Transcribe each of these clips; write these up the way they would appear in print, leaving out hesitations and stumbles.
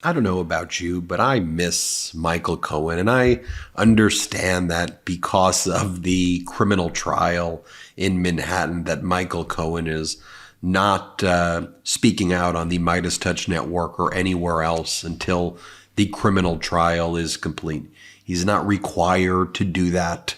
I don't know about you, but I miss Michael Cohen. And I understand that because of the criminal trial in Manhattan, that Michael Cohen is not speaking out on the MeidasTouch network or anywhere else until the criminal trial is complete. He's not required to do that.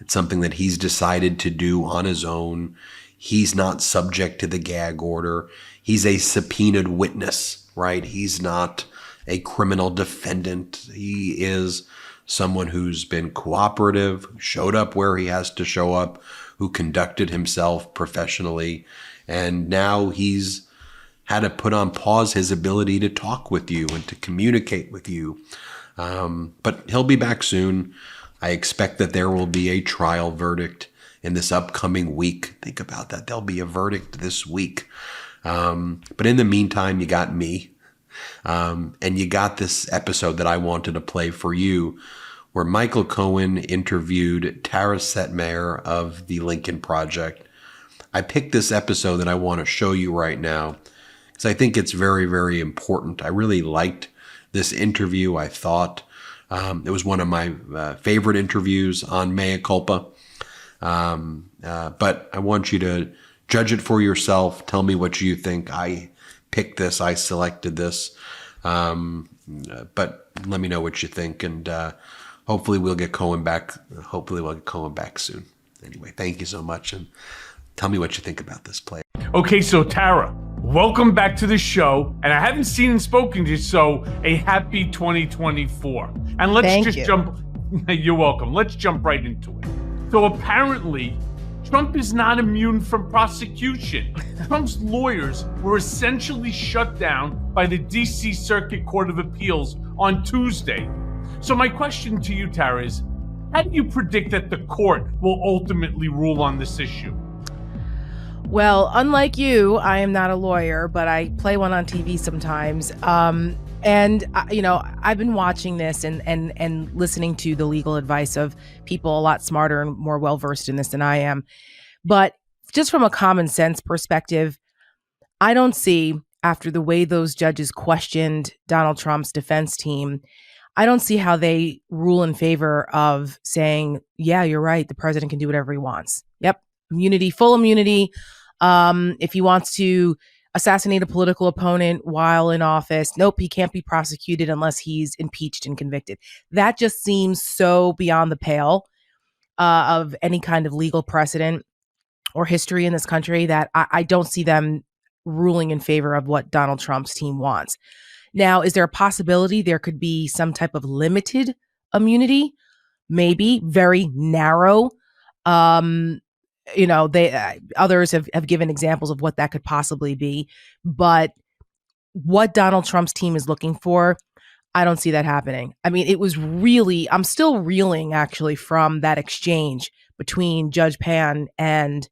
It's something that he's decided to do on his own. He's not subject to the gag order. He's a subpoenaed witness, right? He's not a criminal defendant. He is someone who's been cooperative, who showed up where he has to show up, who conducted himself professionally. And now he's had to put on pause his ability to talk with you and to communicate with you. But he'll be back soon. I expect that there will be a trial verdict in this upcoming week. Think about that. There'll be a verdict this week. But in the meantime, you got me. And you got this episode that I wanted to play for you, where Michael Cohen interviewed Tara Setmayer of the Lincoln Project. I picked this episode that I want to show you right now because I think it's very, very important. I really liked this interview. I thought it was one of my favorite interviews on Mea Culpa. But I want you to judge it for yourself. Tell me what you think. I picked this. I selected this. But let me know what you think. And hopefully we'll get Cohen back. Hopefully we'll get Cohen back soon. Anyway, thank you so much. And tell me what you think about this play. Okay, so Tara, welcome back to the show. And I haven't seen and spoken to you, so a happy 2024. And let's jump. You're welcome. Let's jump right into it. So apparently, Trump is not immune from prosecution. Trump's lawyers were essentially shut down by the D.C. Circuit Court of Appeals on Tuesday. So my question to you, Tara, is how do you predict that the court will ultimately rule on this issue? Well, unlike you, I am not a lawyer, but I play one on TV sometimes. I've been watching this and listening to the legal advice of people a lot smarter and more well-versed in this than I am. But just from a common sense perspective, I don't see, after the way those judges questioned Donald Trump's defense team, I don't see how they rule in favor of saying, yeah, you're right, the president can do whatever he wants. Yep, immunity, full immunity. If he wants to assassinate a political opponent while in office, nope, he can't be prosecuted unless he's impeached and convicted. That just seems so beyond the pale of any kind of legal precedent or history in this country that I don't see them ruling in favor of what Donald Trump's team wants. Now, is there a possibility there could be some type of limited immunity? Maybe, very narrow. Others have given examples of what that could possibly be. But what Donald Trump's team is looking for, I don't see that happening. I mean, it was really, I'm still reeling actually from that exchange between Judge Pan and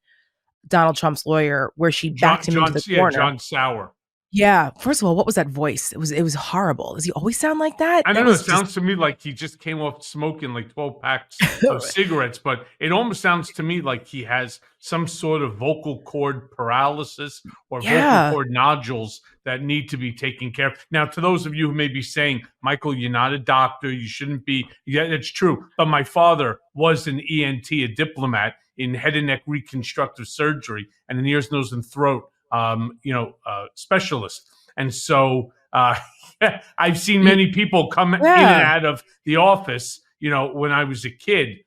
Donald Trump's lawyer, where she backed him into the corner. John Sauer. Yeah. First of all, what was that voice? It was horrible. Does he always sound like that? I don't know. It sounds to me like he just came off smoking like 12 packs of cigarettes, but it almost sounds to me like he has some sort of vocal cord paralysis or vocal cord nodules that need to be taken care of. Now, to those of you who may be saying, Michael, you're not a doctor, you shouldn't be. Yeah, it's true. But my father was an ENT, a diplomat in head and neck reconstructive surgery and an ears, nose, and throat specialist. And so I've seen many people come in and out of the office, when I was a kid,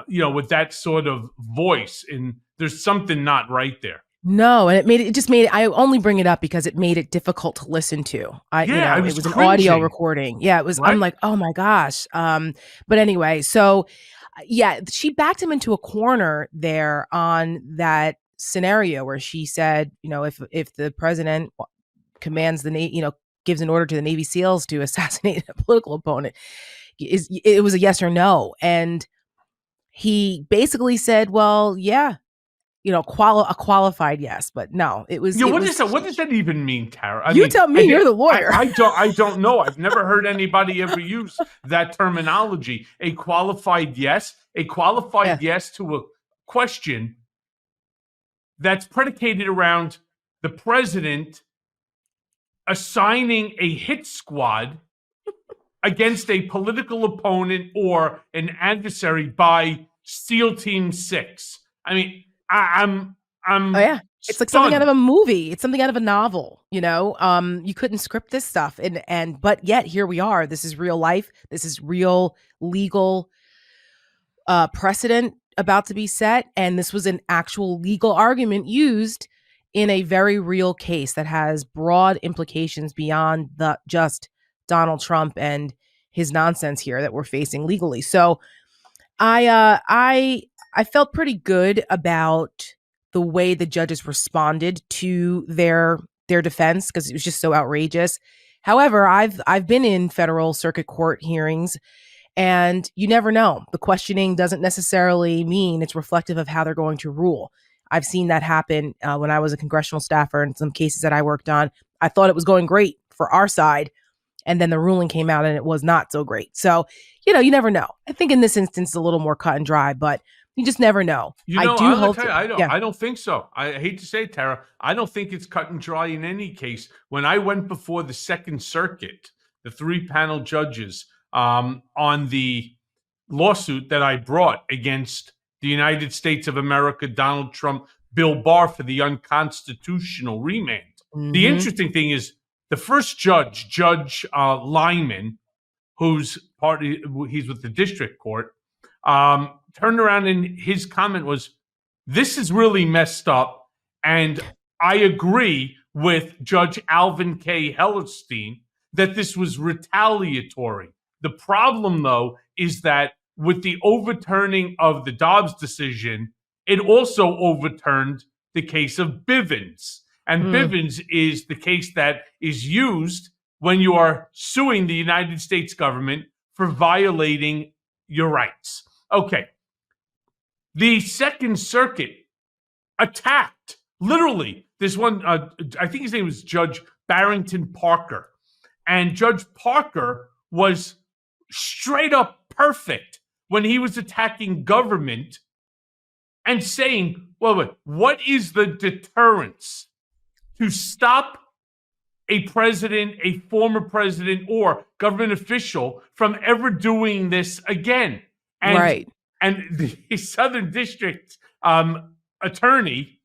with that sort of voice, and there's something not right there. No, and I only bring it up because it made it difficult to listen to. It was an audio recording. Yeah, it was, right? I'm like, oh my gosh. But anyway, so yeah, she backed him into a corner there on that scenario where she said, if the president commands gives an order to the Navy SEALs to assassinate a political opponent, it was a yes or no. And he basically said, well, yeah, a qualified yes, but no, it was. What does that even mean, Tara? Tell me, you're the lawyer. I don't know. I've never heard anybody ever use that terminology. A qualified yes to a question that's predicated around the president assigning a hit squad against a political opponent or an adversary by SEAL Team 6. I mean, I'm oh yeah, it's like something out of a movie. It's something out of a novel. You couldn't script this stuff, but yet here we are. This is real life. This is real legal precedent about to be set, and this was an actual legal argument used in a very real case that has broad implications beyond just Donald Trump and his nonsense here that we're facing legally. So I felt pretty good about the way the judges responded to their defense, because it was just so outrageous. However, I've been in federal circuit court hearings, and you never know. The questioning doesn't necessarily mean it's reflective of how they're going to rule. I've seen that happen when I was a congressional staffer in some cases that I worked on. I thought it was going great for our side, and then the ruling came out and it was not so great. So, you never know. I think in this instance, it's a little more cut and dry, but you just never know. I don't think so. I hate to say it, Tara. I don't think it's cut and dry in any case. When I went before the Second Circuit, the 3-panel judges on the lawsuit that I brought against the United States of America, Donald Trump, Bill Maher, for the unconstitutional remand. Mm-hmm. The interesting thing is the first judge, Judge Lyman, he's with the district court, turned around and his comment was, this is really messed up. And I agree with Judge Alvin K. Hellerstein that this was retaliatory. The problem, though, is that with the overturning of the Dobbs decision, it also overturned the case of Bivens. And Bivens is the case that is used when you are suing the United States government for violating your rights. Okay. The Second Circuit attacked, literally, this one, I think his name was Judge Barrington Parker. And Judge Parker was straight up perfect when he was attacking government and saying, well, what is the deterrence to stop a president, a former president, or government official from ever doing this again? And, right. And the Southern District attorney,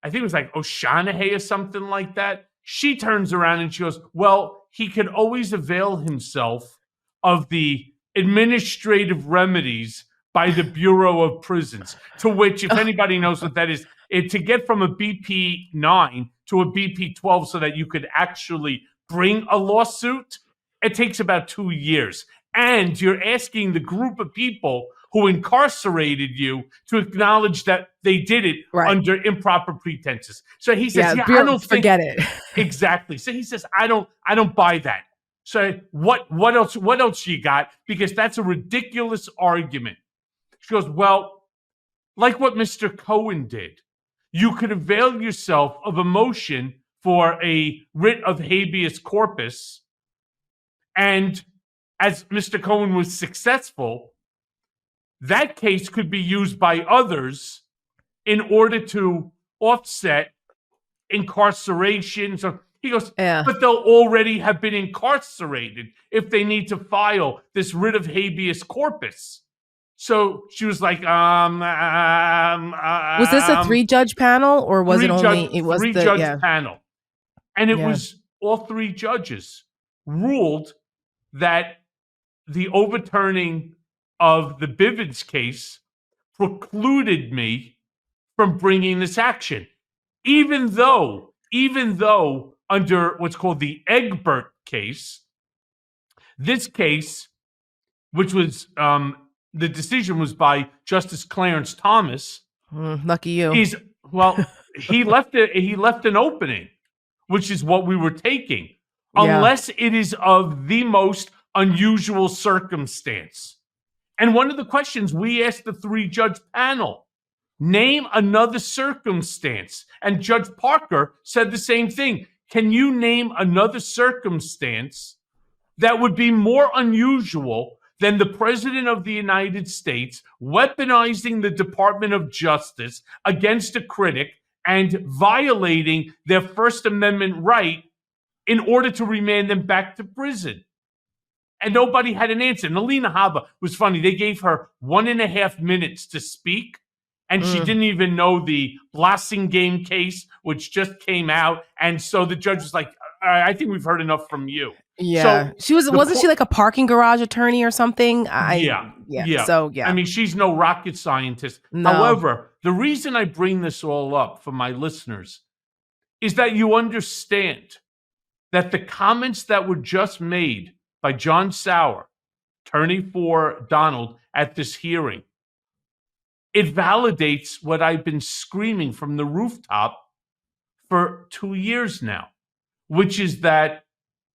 I think it was like O'Shaughnessy or something like that, she turns around and she goes, well, he could always avail himself of the administrative remedies by the Bureau of Prisons, to which, if anybody knows what that is, to get from a BP 9 to a BP 12 so that you could actually bring a lawsuit, it takes about 2 years. And you're asking the group of people who incarcerated you to acknowledge that they did it under improper pretenses. So he says, I don't forget it. Exactly. So he says, I don't buy that. So what else you got? Because that's a ridiculous argument. She goes, well, like what Mr. Cohen did, you could avail yourself of a motion for a writ of habeas corpus. And as Mr. Cohen was successful, that case could be used by others in order to offset incarceration. So he goes, but they'll already have been incarcerated if they need to file this writ of habeas corpus. So she was like, was this a 3-judge panel, or was it only it was three-judge panel? And it was all 3 judges ruled that the overturning of the Bivens case precluded me from bringing this action, even though under what's called the Egbert case, this case, which was the decision was by Justice Clarence Thomas. Lucky you. He left an opening, which is what we were taking, unless it is of the most unusual circumstance. And one of the questions we asked the 3-judge panel, name another circumstance. And Judge Parker said the same thing. Can you name another circumstance that would be more unusual than the President of the United States weaponizing the Department of Justice against a critic and violating their First Amendment right in order to remand them back to prison. And nobody had an answer. And Alina Habba was funny. They gave her 1.5 minutes to speak, and she didn't even know the Blassingame case, which just came out. And so the judge was like, I think we've heard enough from you. Yeah. So wasn't she like a parking garage attorney or something? Yeah. So, yeah. I mean, she's no rocket scientist. No. However, the reason I bring this all up for my listeners is that you understand that the comments that were just made by John Sauer, attorney for Donald, at this hearing, it validates what I've been screaming from the rooftop for 2 years now, which is that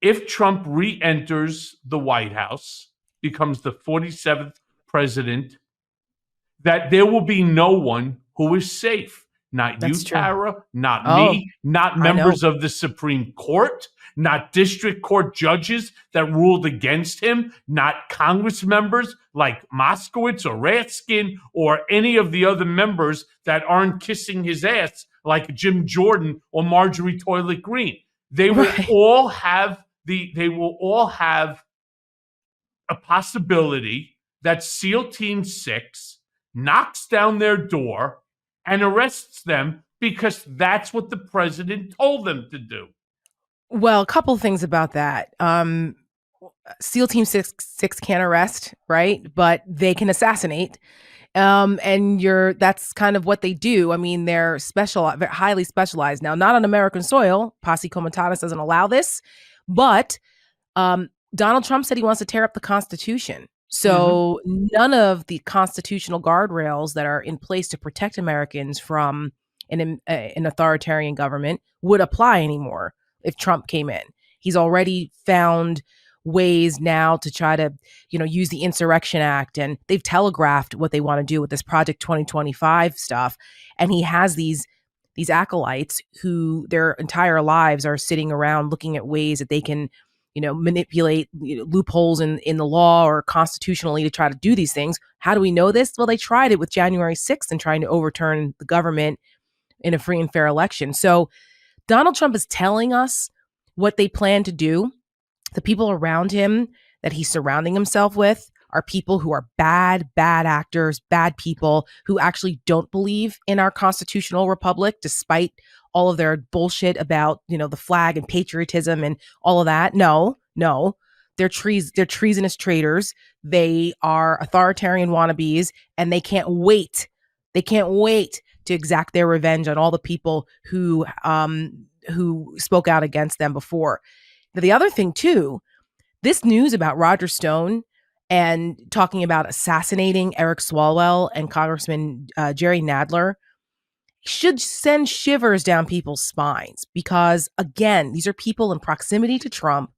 if Trump re-enters the White House, becomes the 47th president, that there will be no one who is safe. Not That's you, true. Tara, not me, not members of the Supreme Court, not district court judges that ruled against him, not Congress members like Moskowitz or Raskin or any of the other members that aren't kissing his ass like Jim Jordan or Marjorie Toilet Green. They will all have a possibility that SEAL Team 6 knocks down their door and arrests them because that's what the president told them to do. Well, a couple of things about that. SEAL Team 6 can't arrest, right? But they can assassinate. And that's kind of what they do. I mean, they're highly specialized. Now, not on American soil. Posse Comitatus doesn't allow this. But Donald Trump said he wants to tear up the Constitution. So none of the constitutional guardrails that are in place to protect Americans from an authoritarian government would apply anymore if Trump came in. He's already found ways now to try to, use the Insurrection Act, and they've telegraphed what they want to do with this Project 2025 stuff. And he has these acolytes who their entire lives are sitting around looking at ways that they can manipulate loopholes in the law or constitutionally to try to do these things. How do we know this? Well, they tried it with January 6th and trying to overturn the government in a free and fair election. So Donald Trump is telling us what they plan to do. The people around him that he's surrounding himself with are people who are bad actors, bad people who actually don't believe in our constitutional republic, despite all of their bullshit about, the flag and patriotism and all of that. No, they're treasonous traitors. They are authoritarian wannabes, and they can't wait to exact their revenge on all the people who spoke out against them before. Now, the other thing too, this news about Roger Stone and talking about assassinating Eric Swalwell and Congressman Jerry Nadler should send shivers down people's spines, because again, these are people in proximity to Trump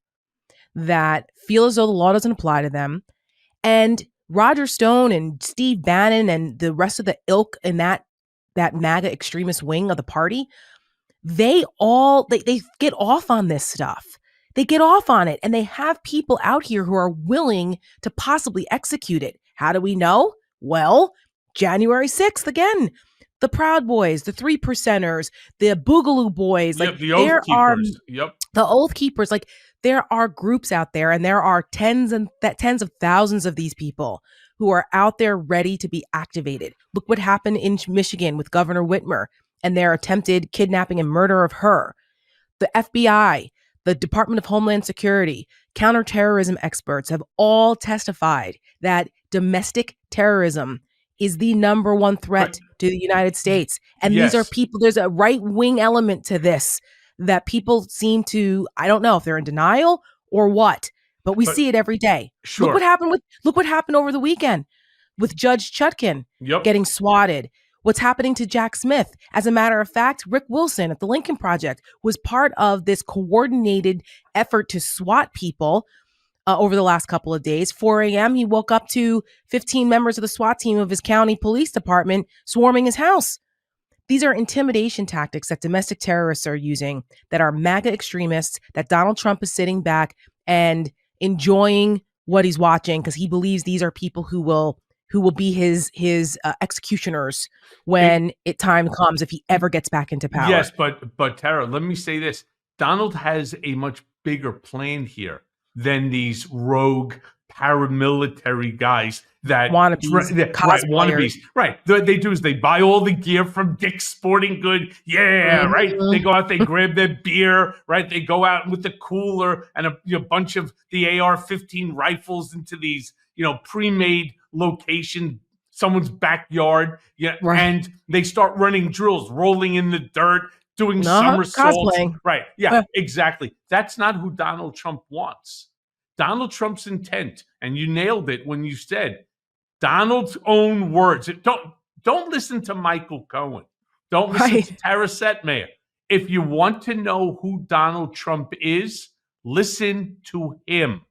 that feel as though the law doesn't apply to them. And Roger Stone and Steve Bannon and the rest of the ilk in that MAGA extremist wing of the party, they get off on this stuff. They get off on it, and they have people out here who are willing to possibly execute it. How do we know? Well, January 6th, again, the Proud Boys, the 3%ers, the Boogaloo Boys, the Oath Keepers. The Oath Keepers. Like, there are groups out there, and there are tens of thousands of these people who are out there ready to be activated. Look what happened in Michigan with Governor Whitmer and their attempted kidnapping and murder of her. The FBI, the Department of Homeland Security, counterterrorism experts have all testified that domestic terrorism is the number one threat to the United States. And these are people, there's a right-wing element to this that people seem to, I don't know if they're in denial or what, but we see it every day. Sure. Look what happened over the weekend with Judge Chutkan getting swatted. What's happening to Jack Smith? As a matter of fact, Rick Wilson at the Lincoln Project was part of this coordinated effort to SWAT people over the last couple of days. 4 a.m., he woke up to 15 members of the SWAT team of his county police department swarming his house. These are intimidation tactics that domestic terrorists are using, that are MAGA extremists, that Donald Trump is sitting back and enjoying what he's watching because he believes these are people who will be his executioners when time comes, if he ever gets back into power. Yes, but Tara, let me say this. Donald has a much bigger plan here than these rogue paramilitary guys that wannabes. Right. What they do is they buy all the gear from Dick's Sporting Good. Yeah, right. They go out, they grab their beer, right? They go out with the cooler and a bunch of the AR-15 rifles into these, pre-made locations, someone's backyard. Yeah. Right. And they start running drills, rolling in the dirt, doing somersaults. Cosplaying. Right. Yeah, exactly. That's not who Donald Trump wants. Donald Trump's intent, and you nailed it when you said Donald's own words. Don't listen to Michael Cohen. Don't listen to Tara Setmayer. If you want to know who Donald Trump is, listen to him.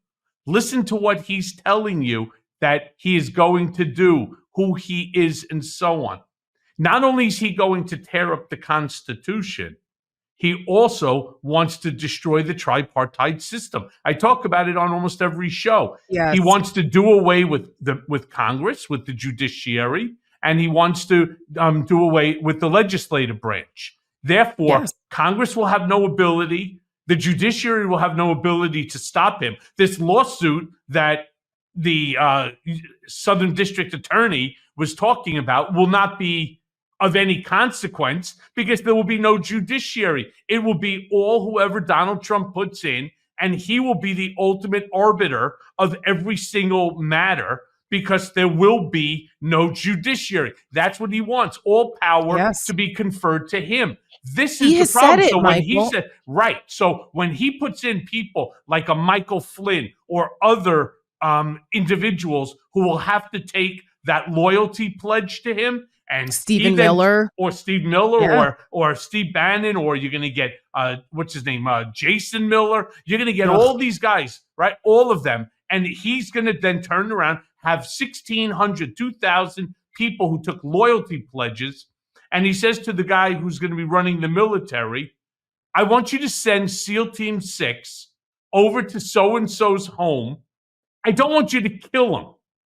Listen to what he's telling you that he is going to do, who he is, and so on. Not only is he going to tear up the Constitution, he also wants to destroy the tripartite system. I talk about it on almost every show. Yes. He wants to do away with Congress, with the judiciary, and he wants to do away with the legislative branch. Therefore, Congress will have no ability, the judiciary will have no ability to stop him. This lawsuit that the Southern District Attorney was talking about will not be of any consequence because there will be no judiciary. It will be all whoever Donald Trump puts in, and he will be the ultimate arbiter of every single matter because there will be no judiciary. That's what he wants, all power to be conferred to him. This is the problem. So when he said, so when he puts in people like a Michael Flynn or other individuals who will have to take that loyalty pledge to him, and Steve Miller or Steve Bannon, or you're going to get what's his name, Jason Miller. You're going to get all these guys, right? All of them, and he's going to then turn around, have 1,600, 2,000 people who took loyalty pledges, and he says to the guy who's going to be running the military, "I want you to send SEAL Team 6 over to so and so's home. I don't want you to kill him.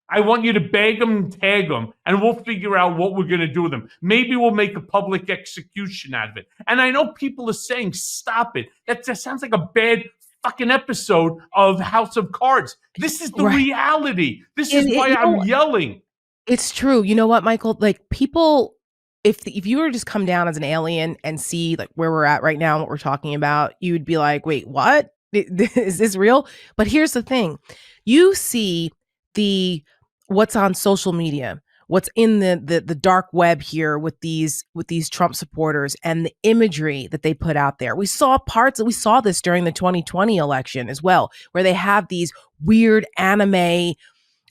I want you to bag them and tag them, and we'll figure out what we're going to do with them. Maybe we'll make a public execution out of it." And I know people are saying, stop it. That sounds like a bad fucking episode of House of Cards. This is the reality. This is why I'm yelling. It's true. You know what, Michael? Like, people, if you were to just come down as an alien and see like where we're at right now, what we're talking about, you'd be like, wait, what? Is this real? But here's the thing. You see what's on social media, what's in the dark web here with these Trump supporters and the imagery that they put out there. We saw this during the 2020 election as well, where they have these weird anime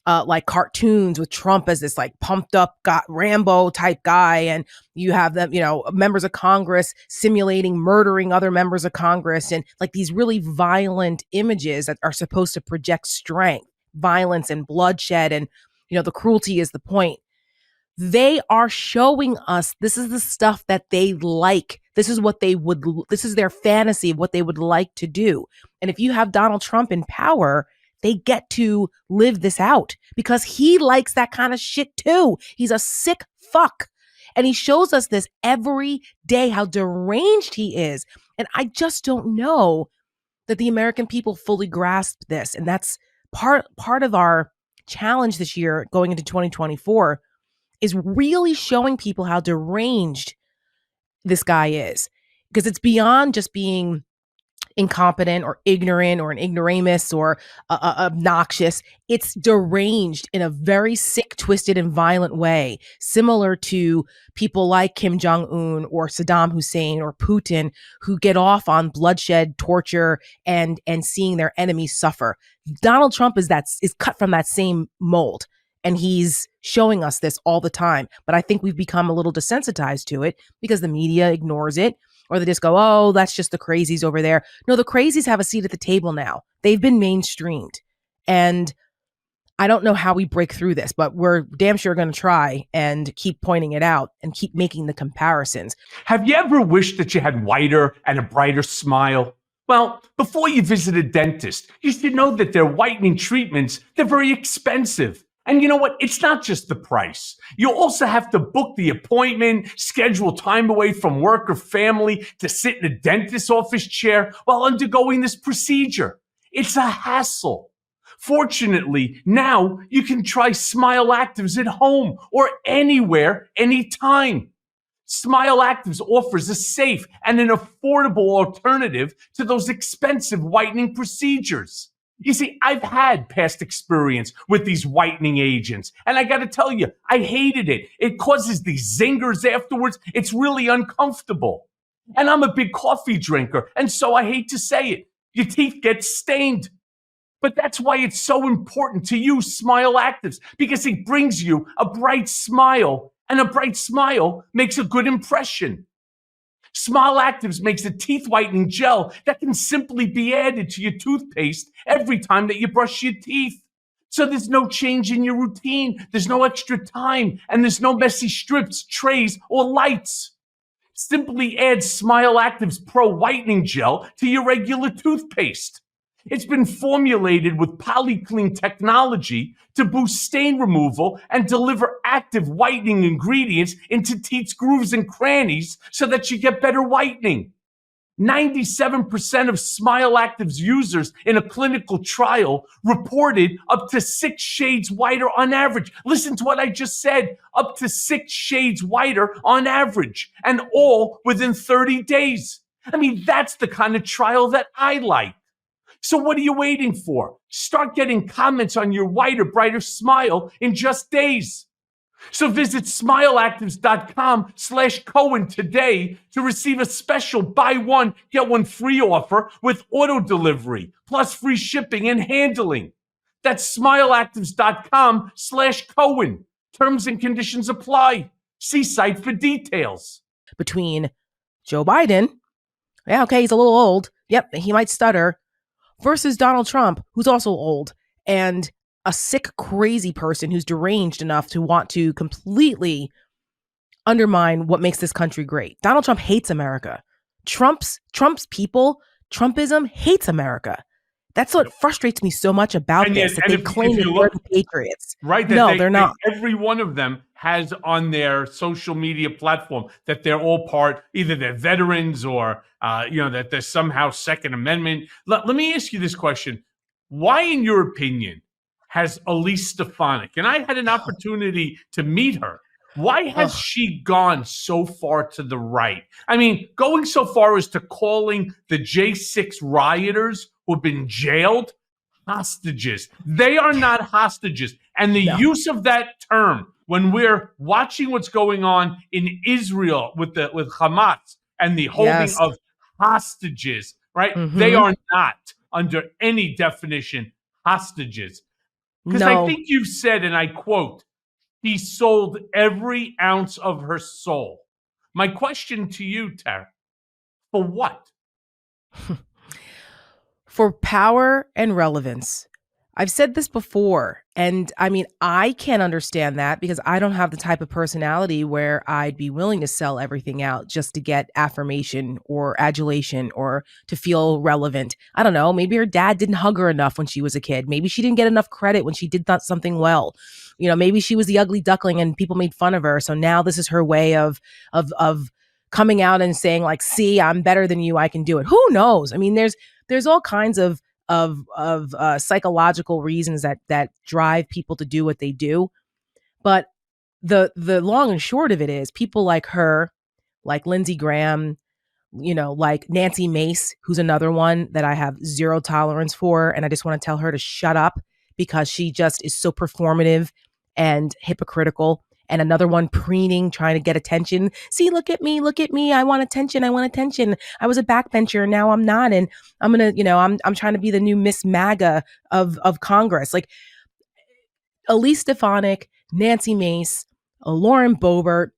like cartoons with Trump as this like pumped up Rambo type guy, and you have them, members of Congress simulating murdering other members of Congress, and like these really violent images that are supposed to project strength, violence, and bloodshed, and the cruelty is the point. They are showing us this is the stuff that they like. This is their fantasy of what they would like to do. And if you have Donald Trump in power, they get to live this out because he likes that kind of shit too. He's a sick fuck. And he shows us this every day, how deranged he is. And I just don't know that the American people fully grasp this. And that's part of our challenge this year going into 2024 is really showing people how deranged this guy is, because it's beyond just being incompetent or ignorant or an ignoramus or obnoxious. It's deranged in a very sick, twisted, and violent way, similar to people like Kim Jong-un or Saddam Hussein or Putin, who get off on bloodshed, torture, and seeing their enemies suffer. Donald Trump is cut from that same mold, and he's showing us this all the time. But I think we've become a little desensitized to it because the media ignores it, or they just go, oh, that's just the crazies over there. No, the crazies have a seat at the table now. They've been mainstreamed. And I don't know how we break through this, but we're damn sure going to try and keep pointing it out and keep making the comparisons. Have you ever wished that you had whiter and a brighter smile? Well, before you visit a dentist, you should know that their whitening treatments, they're very expensive. And you know what? It's not just the price. You also have to book the appointment, schedule time away from work or family to sit in a dentist's office chair while undergoing this procedure. It's a hassle. Fortunately, now you can try Smile Actives at home or anywhere, anytime. Smile Actives offers a safe and an affordable alternative to those expensive whitening procedures. You see, I've had past experience with these whitening agents, and I got to tell you, I hated it. It causes these zingers afterwards. It's really uncomfortable. And I'm a big coffee drinker, and so I hate to say it, your teeth get stained. But that's why it's so important to use Smile Actives, because it brings you a bright smile, and a bright smile makes a good impression. Smile Actives makes a teeth whitening gel that can simply be added to your toothpaste every time that you brush your teeth. So there's no change in your routine, there's no extra time, and there's no messy strips, trays, or lights. Simply add Smile Actives Pro Whitening Gel to your regular toothpaste. It's been formulated with polyclean technology to boost stain removal and deliver active whitening ingredients into teeth's grooves and crannies so that you get better whitening. 97% of Smile Actives users in a clinical trial reported up to 6 shades whiter on average. Listen to what I just said, up to 6 shades whiter on average, and all within 30 days. I mean, that's the kind of trial that I like. So what are you waiting for? Start getting comments on your whiter, brighter smile in just days. So visit smileactives.com/Cohen today to receive a special buy one, get one free offer with auto delivery, plus free shipping and handling. That's smileactives.com/Cohen. Terms and conditions apply. See site for details. Between Joe Biden, yeah, okay, he's a little old. Yep, he might stutter. Versus Donald Trump, who's also old and a sick, crazy person who's deranged enough to want to completely undermine what makes this country great. Donald Trump hates America. Trump's people, Trumpism hates America. That's what frustrates me so much about this, that they claim that they're the patriots. Right? No, they're not. Every one of them has on their social media platform that they're all part, either they're veterans or, that there's somehow Second Amendment. Let me ask you this question. Why, in your opinion, has Elise Stefanik, and I had an opportunity to meet her, why has she gone so far to the right? I mean, going so far as to calling the J6 rioters who've been jailed hostages. They are not hostages. And the use of that term when we're watching what's going on in Israel with Hamas and the holding of hostages, right? Mm-hmm. They are not, under any definition, hostages. Because I think you've said, and I quote, "He sold every ounce of her soul." My question to you, Tara, for what? For power and relevance. I've said this before, and I mean, I can't understand that because I don't have the type of personality where I'd be willing to sell everything out just to get affirmation or adulation or to feel relevant. I don't know. Maybe her dad didn't hug her enough when she was a kid. Maybe she didn't get enough credit when she did something well. Maybe she was the ugly duckling and people made fun of her. So now this is her way of coming out and saying, like, see, I'm better than you. I can do it. Who knows? I mean, there's all kinds of psychological reasons that drive people to do what they do. But the long and short of it is people like her, like Lindsey Graham, like Nancy Mace, who's another one that I have zero tolerance for. And I just want to tell her to shut up because she just is so performative and hypocritical. And another one preening, trying to get attention. See, look at me. I want attention. I was a backbencher. Now I'm not. And I'm going to, I'm trying to be the new Miss MAGA of Congress. Like Elise Stefanik, Nancy Mace, Lauren Boebert,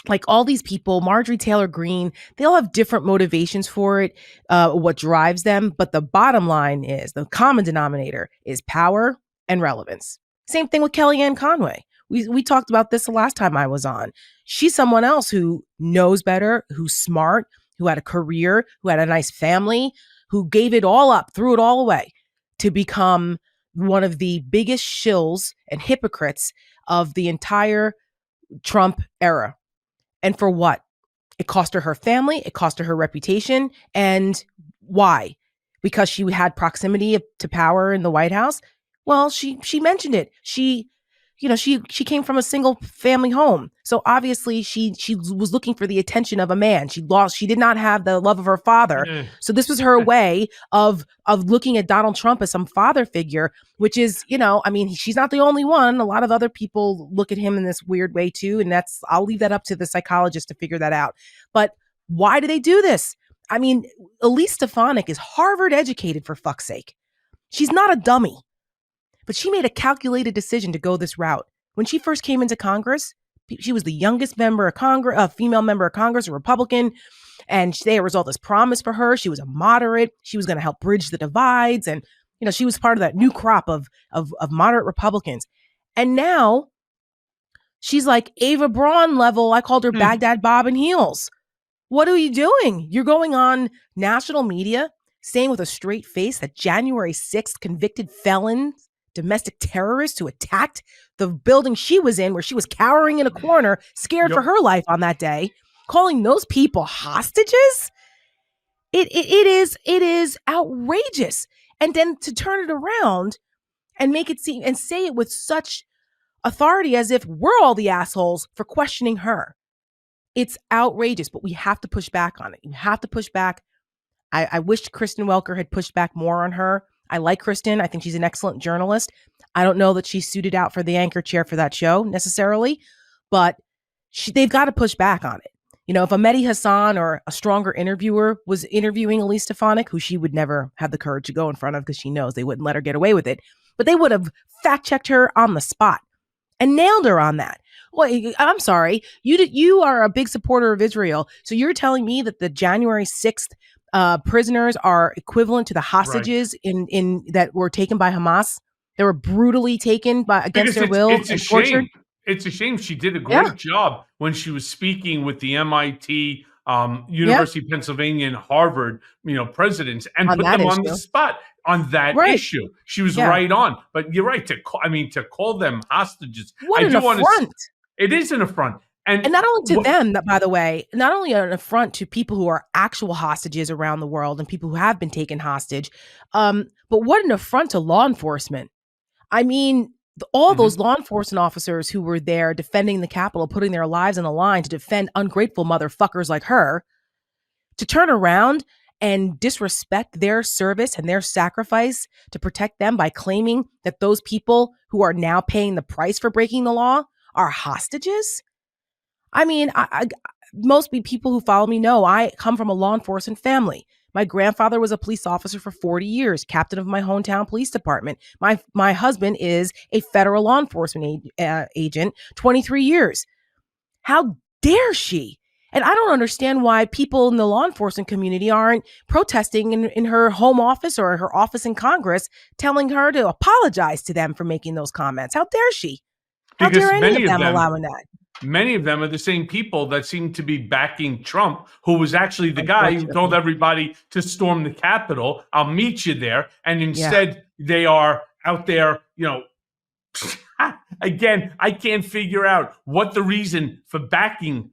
like all these people, Marjorie Taylor Greene, they all have different motivations for it, what drives them. But the bottom line is the common denominator is power and relevance. Same thing with Kellyanne Conway. We talked about this the last time I was on. She's someone else who knows better, who's smart, who had a career, who had a nice family, who gave it all up, threw it all away to become one of the biggest shills and hypocrites of the entire Trump era. And for what? It cost her family. It cost her reputation. And why? Because she had proximity to power in the White House. Well, she mentioned it. She came from a single family home. So obviously she was looking for the attention of a man. She did not have the love of her father. So this was her way of looking at Donald Trump as some father figure, which is, she's not the only one. A lot of other people look at him in this weird way too. And I'll leave that up to the psychologist to figure that out. But why do they do this? I mean, Elise Stefanik is Harvard educated, for fuck's sake. She's not a dummy. But she made a calculated decision to go this route. When she first came into Congress, she was the youngest member of Congress, a female member of Congress, a Republican, and there was all this promise for her. She was a moderate. She was going to help bridge the divides, and she was part of that new crop of moderate Republicans. And now she's like Ava Braun level. I called her Baghdad Bob in heels. What are you doing? You're going on national media saying with a straight face that January 6th convicted felons, domestic terrorists who attacked the building she was in, where she was cowering in a corner, scared for her life on that day, calling those people hostages. It is outrageous. And then to turn it around and make it seem and say it with such authority as if we're all the assholes for questioning her. It's outrageous, but we have to push back on it. You have to push back. I wish Kristen Welker had pushed back more on her. I like Kristen. I think she's an excellent journalist. I don't know that she's suited out for the anchor chair for that show necessarily, but they've got to push back on it. If a Mehdi Hassan or a stronger interviewer was interviewing Elise Stefanik, who she would never have the courage to go in front of because she knows they wouldn't let her get away with it, but they would have fact-checked her on the spot and nailed her on that. Well, I'm sorry. You are a big supporter of Israel. So you're telling me that the January 6th prisoners are equivalent to the hostages in that were taken by Hamas? They were brutally taken against their will and tortured. It's a shame. She did a great job when she was speaking with the MIT, University of Pennsylvania, and Harvard, presidents, and put them on the spot on that issue. She was right on. But you're right to call them hostages. What an affront! It is an affront. And not only to them, by the way, not only an affront to people who are actual hostages around the world and people who have been taken hostage, but what an affront to law enforcement. I mean, all those law enforcement officers who were there defending the Capitol, putting their lives on the line to defend ungrateful motherfuckers like her, to turn around and disrespect their service and their sacrifice to protect them by claiming that those people who are now paying the price for breaking the law are hostages. I mean, most people who follow me know I come from a law enforcement family. My grandfather was a police officer for 40 years, captain of my hometown police department. My husband is a federal law enforcement agent, 23 years. How dare she? And I don't understand why people in the law enforcement community aren't protesting in her home office or her office in Congress, telling her to apologize to them for making those comments. How dare she? How dare any of them allowing that? Many of them are the same people that seem to be backing Trump, who was actually the guy who told everybody to storm the Capitol. I'll meet you there. And instead, they are out there, again, I can't figure out what the reason for backing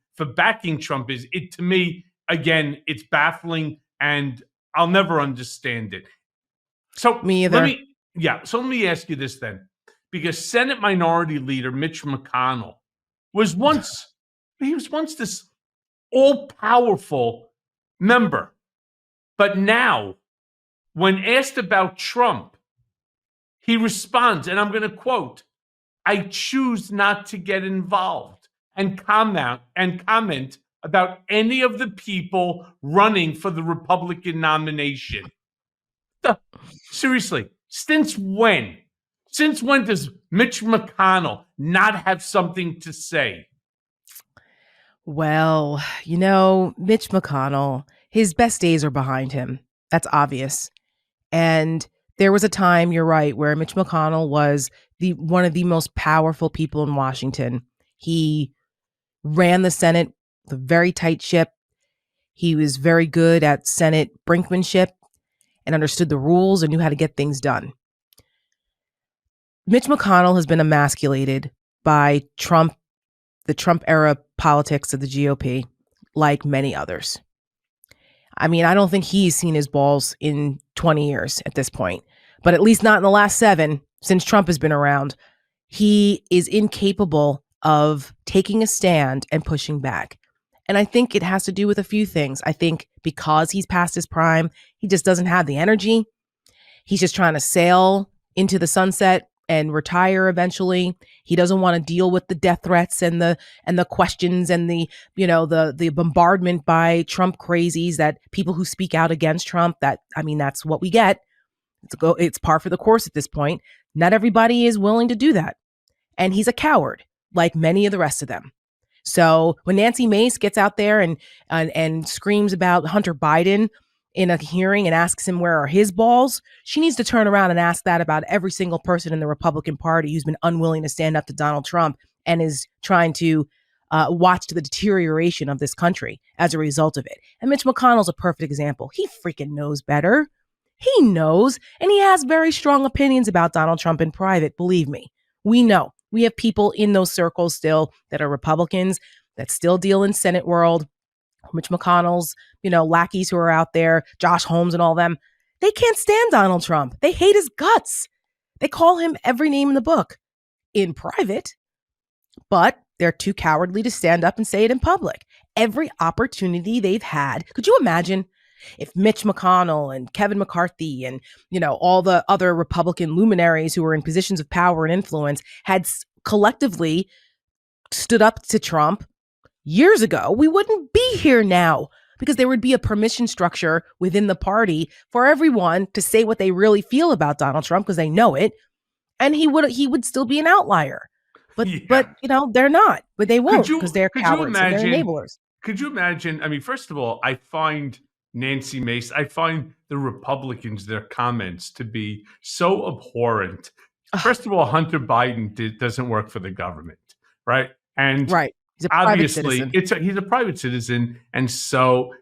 Trump is. To me, again, it's baffling, and I'll never understand it. So me either. So let me ask you this then, because Senate Minority Leader Mitch McConnell was once this all-powerful member, but now, when asked about Trump, he responds, and I'm going to quote, "I choose not to get involved and comment about any of the people running for the Republican nomination." Seriously, since when? Since when does Mitch McConnell not have something to say? Well, Mitch McConnell, his best days are behind him. That's obvious. And there was a time, you're right, where Mitch McConnell was one of the most powerful people in Washington. He ran the Senate with a very tight ship. He was very good at Senate brinkmanship and understood the rules and knew how to get things done. Mitch McConnell has been emasculated by Trump, the Trump era politics of the GOP, like many others. I mean, I don't think he's seen his balls in 20 years at this point, but at least not in the last 7 since Trump has been around. He is incapable of taking a stand and pushing back. And I think it has to do with a few things. I think because he's past his prime, he just doesn't have the energy. He's just trying to sail into the sunset and retire eventually. He doesn't want to deal with the death threats and the questions and the bombardment by Trump crazies, that people who speak out against Trump. That's what we get. It's par for the course at this point. Not everybody is willing to do that. And he's a coward, like many of the rest of them. So when Nancy Mace gets out there and screams about Hunter Biden in a hearing and asks him where are his balls, she needs to turn around and ask that about every single person in the Republican Party who's been unwilling to stand up to Donald Trump and is trying to watch the deterioration of this country as a result of it. And Mitch McConnell's a perfect example. He freaking knows better. He knows, and he has very strong opinions about Donald Trump in private. Believe me, we know. We have people in those circles still that are Republicans that still deal in Senate world. Mitch McConnell's, lackeys who are out there, Josh Holmes and all them, they can't stand Donald Trump. They hate his guts. They call him every name in the book in private, but they're too cowardly to stand up and say it in public. Every opportunity they've had. Could you imagine if Mitch McConnell and Kevin McCarthy and, all the other Republican luminaries who were in positions of power and influence had collectively stood up to Trump years ago? We wouldn't be here now, because there would be a permission structure within the party for everyone to say what they really feel about Donald Trump, because they know it. And he would still be an outlier. But they're not, but they won't, because they're cowards and they're enablers. Could you imagine? I mean, first of all, I find Nancy Mace, I find the Republicans, their comments to be so abhorrent. First of all, Hunter Biden doesn't work for the government, right? And right. He's a obviously, he's a private citizen. And so,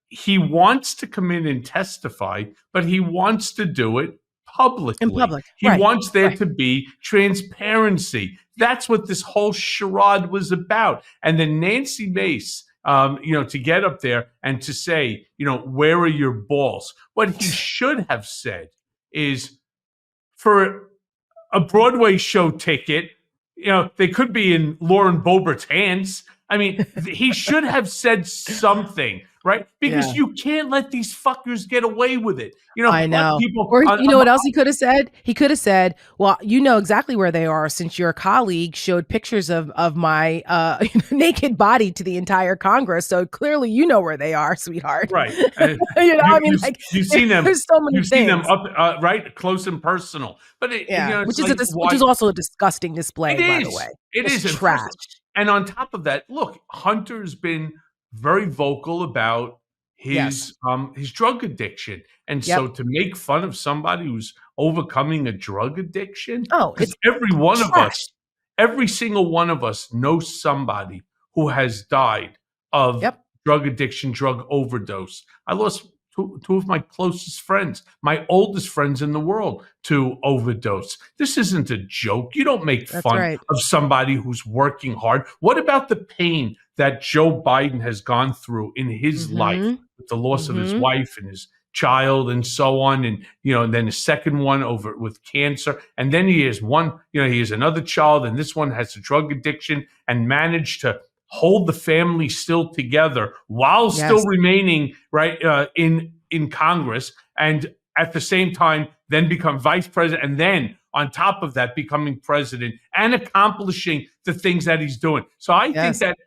he wants to come in and testify, but he wants to do it publicly. In public. He wants there to be transparency. That's what this whole charade was about. And then Nancy Mace, to get up there and to say, where are your balls? What he should have said is, for a Broadway show ticket, they could be in Lauren Boebert's hands. I mean, he should have said something, right? Because you can't let these fuckers get away with it. I know. Or what else he could have said? He could have said, well, you know exactly where they are, since your colleague showed pictures of my naked body to the entire Congress. So clearly you know where they are, sweetheart. Right. You've seen them. There's so many You've things. seen them up, right, close and personal. But which is also a disgusting display, by the way. It's trash. And on top of that, look, Hunter's been very vocal about his drug addiction. And so to make fun of somebody who's overcoming a drug addiction, because every single one of us knows somebody who has died of drug addiction, drug overdose. I lost two of my closest friends, my oldest friends in the world, to overdose. This isn't a joke. You don't make fun of somebody who's working hard. What about the pain that Joe Biden has gone through in his life, with the loss of his wife and his child and so on, and and then his second one over with cancer, and then he has he has another child, and this one has a drug addiction, and managed to hold the family still together while still remaining in Congress, and at the same time then become vice president, and then on top of that becoming president and accomplishing the things that he's doing. So I think that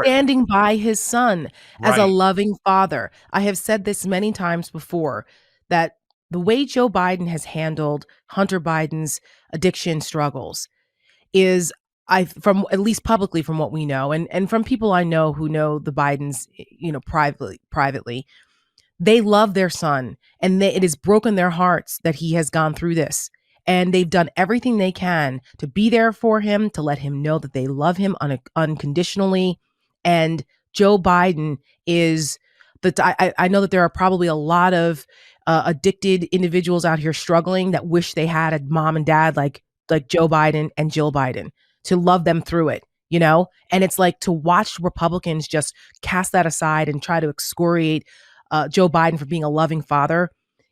standing by his son as a loving father. I have said this many times before, that the way Joe Biden has handled Hunter Biden's addiction struggles is, from at least publicly, from what we know, and from people I know who know the Bidens, privately, they love their son, and it has broken their hearts that he has gone through this. And they've done everything they can to be there for him, to let him know that they love him unconditionally. And Joe Biden is I know that there are probably a lot of addicted individuals out here struggling that wish they had a mom and dad like like Joe Biden and Jill Biden, to love them through it, you know? And it's like to watch Republicans just cast that aside and try to excoriate Joe Biden for being a loving father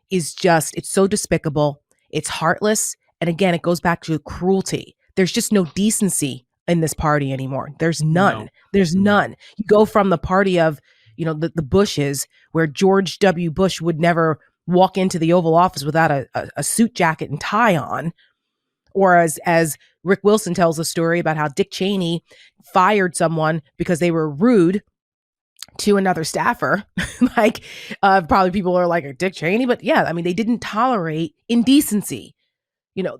is just, it's so despicable. It's heartless. And again, it goes back to cruelty. There's just no decency in this party anymore. There's none. No. There's none. You go from the party of, you know, the Bushes, where George W. Bush would never walk into the Oval Office without a suit jacket and tie on. Or as Rick Wilson tells a story about how Dick Cheney fired someone because they were rude to another staffer. Like, probably people are like, Dick Cheney, but yeah, I mean, they didn't tolerate indecency. You know,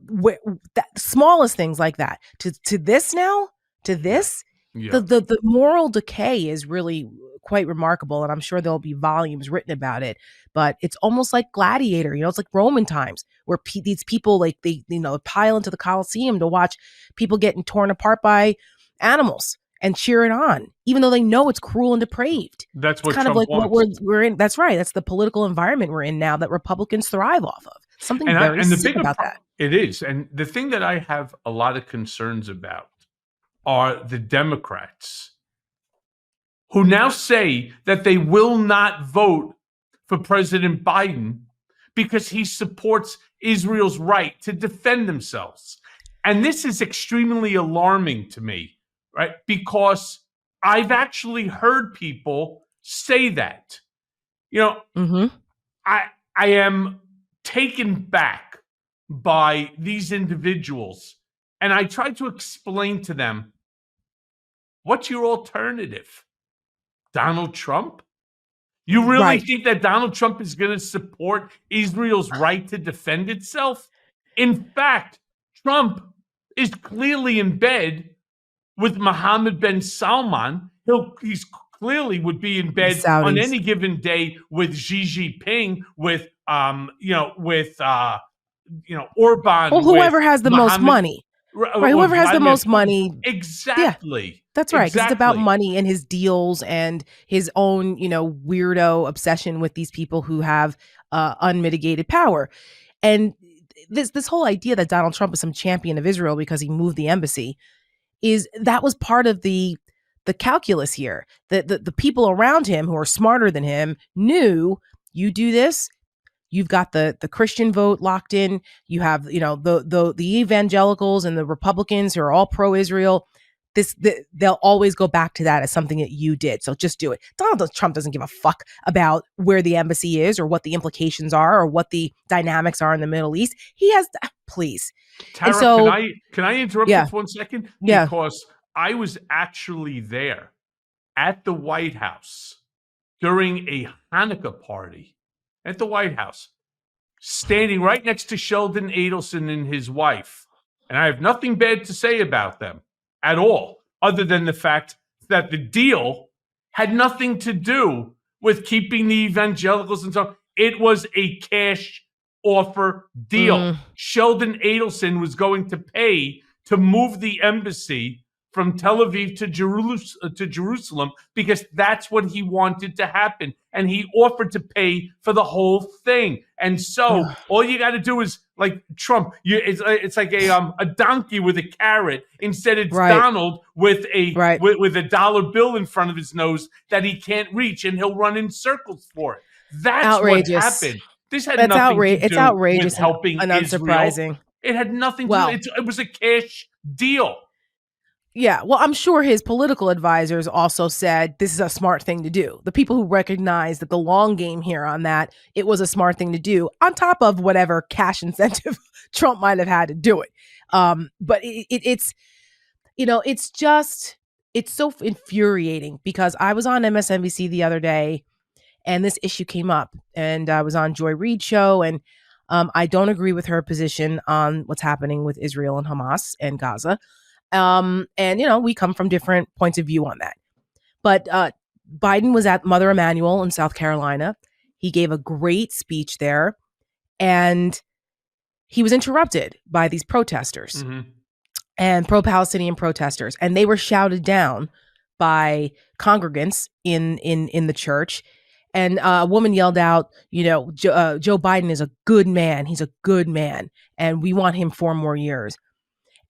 that smallest things like that. To this now, to this, the moral decay is really quite remarkable, and I'm sure there'll be volumes written about it. But it's almost like Gladiator, you know, it's like Roman times, where these people, like, they, you know, pile into the Colosseum to watch people getting torn apart by animals and cheer it on, even though they know it's cruel and depraved. That's what kind Trump of like wants. What we're in. That's right. That's the political environment we're in now that Republicans thrive off of. Something very sick about that. It is. And the thing that I have a lot of concerns about are the Democrats, who now say that they will not vote for President Biden because he supports Israel's right to defend themselves. And this is extremely alarming to me, right? Because I've actually heard people say that. You know, I am taken back by these individuals, and I try to explain to them, what's your alternative? Donald Trump? You really think that Donald Trump is going to support Israel's right to defend itself? In fact, Trump is clearly in bed with Mohammed bin Salman. He's clearly would be in bed on any given day with Xi Jinping, with Orban, or whoever has the most money. Right, whoever has the most money. Exactly. Yeah, that's right. Exactly. It's about money and his deals and his own, you know, weirdo obsession with these people who have unmitigated power. And this whole idea that Donald Trump is some champion of Israel because he moved the embassy that was part of the calculus here. The people around him who are smarter than him knew, you do this, you've got the Christian vote locked in. You have, you know, the evangelicals and the Republicans who are all pro-Israel. They'll always go back to that as something that you did. So just do it. Donald Trump doesn't give a fuck about where the embassy is or what the implications are or what the dynamics are in the Middle East. He has, please. Tara, so, can I interrupt you for 1 second? Yeah. Because I was actually there at the White House during a Hanukkah party at the White House, standing right next to Sheldon Adelson and his wife. And I have nothing bad to say about them at all, other than the fact that the deal had nothing to do with keeping the evangelicals and so on. It was a cash offer deal. Sheldon Adelson was going to pay to move the embassy from Tel Aviv to Jerusalem because that's what he wanted to happen. And he offered to pay for the whole thing. And so all you got to do is, like Trump, it's like a donkey with a carrot. Instead, it's Donald with with a dollar bill in front of his nose that he can't reach, and he'll run in circles for it. That's outrageous. What happened. This had nothing to do with helping and unsurprising. Israel. It had nothing to do. It was a cash deal. Yeah, well, I'm sure his political advisors also said this is a smart thing to do. The people who recognize that the long game here on that, it was a smart thing to do, on top of whatever cash incentive Trump might have had to do it. But it's, you know, it's so infuriating because I was on MSNBC the other day and this issue came up, and I was on Joy Reid's show, and I don't agree with her position on what's happening with Israel and Hamas and Gaza. And, you know, we come from different points of view on that. But Biden was at Mother Emanuel in South Carolina. He gave a great speech there, and he was interrupted by these protesters and pro-Palestinian protesters. And they were shouted down by congregants in the church. And a woman yelled out, you know, Joe Biden is a good man. He's a good man. And we want him 4 more years.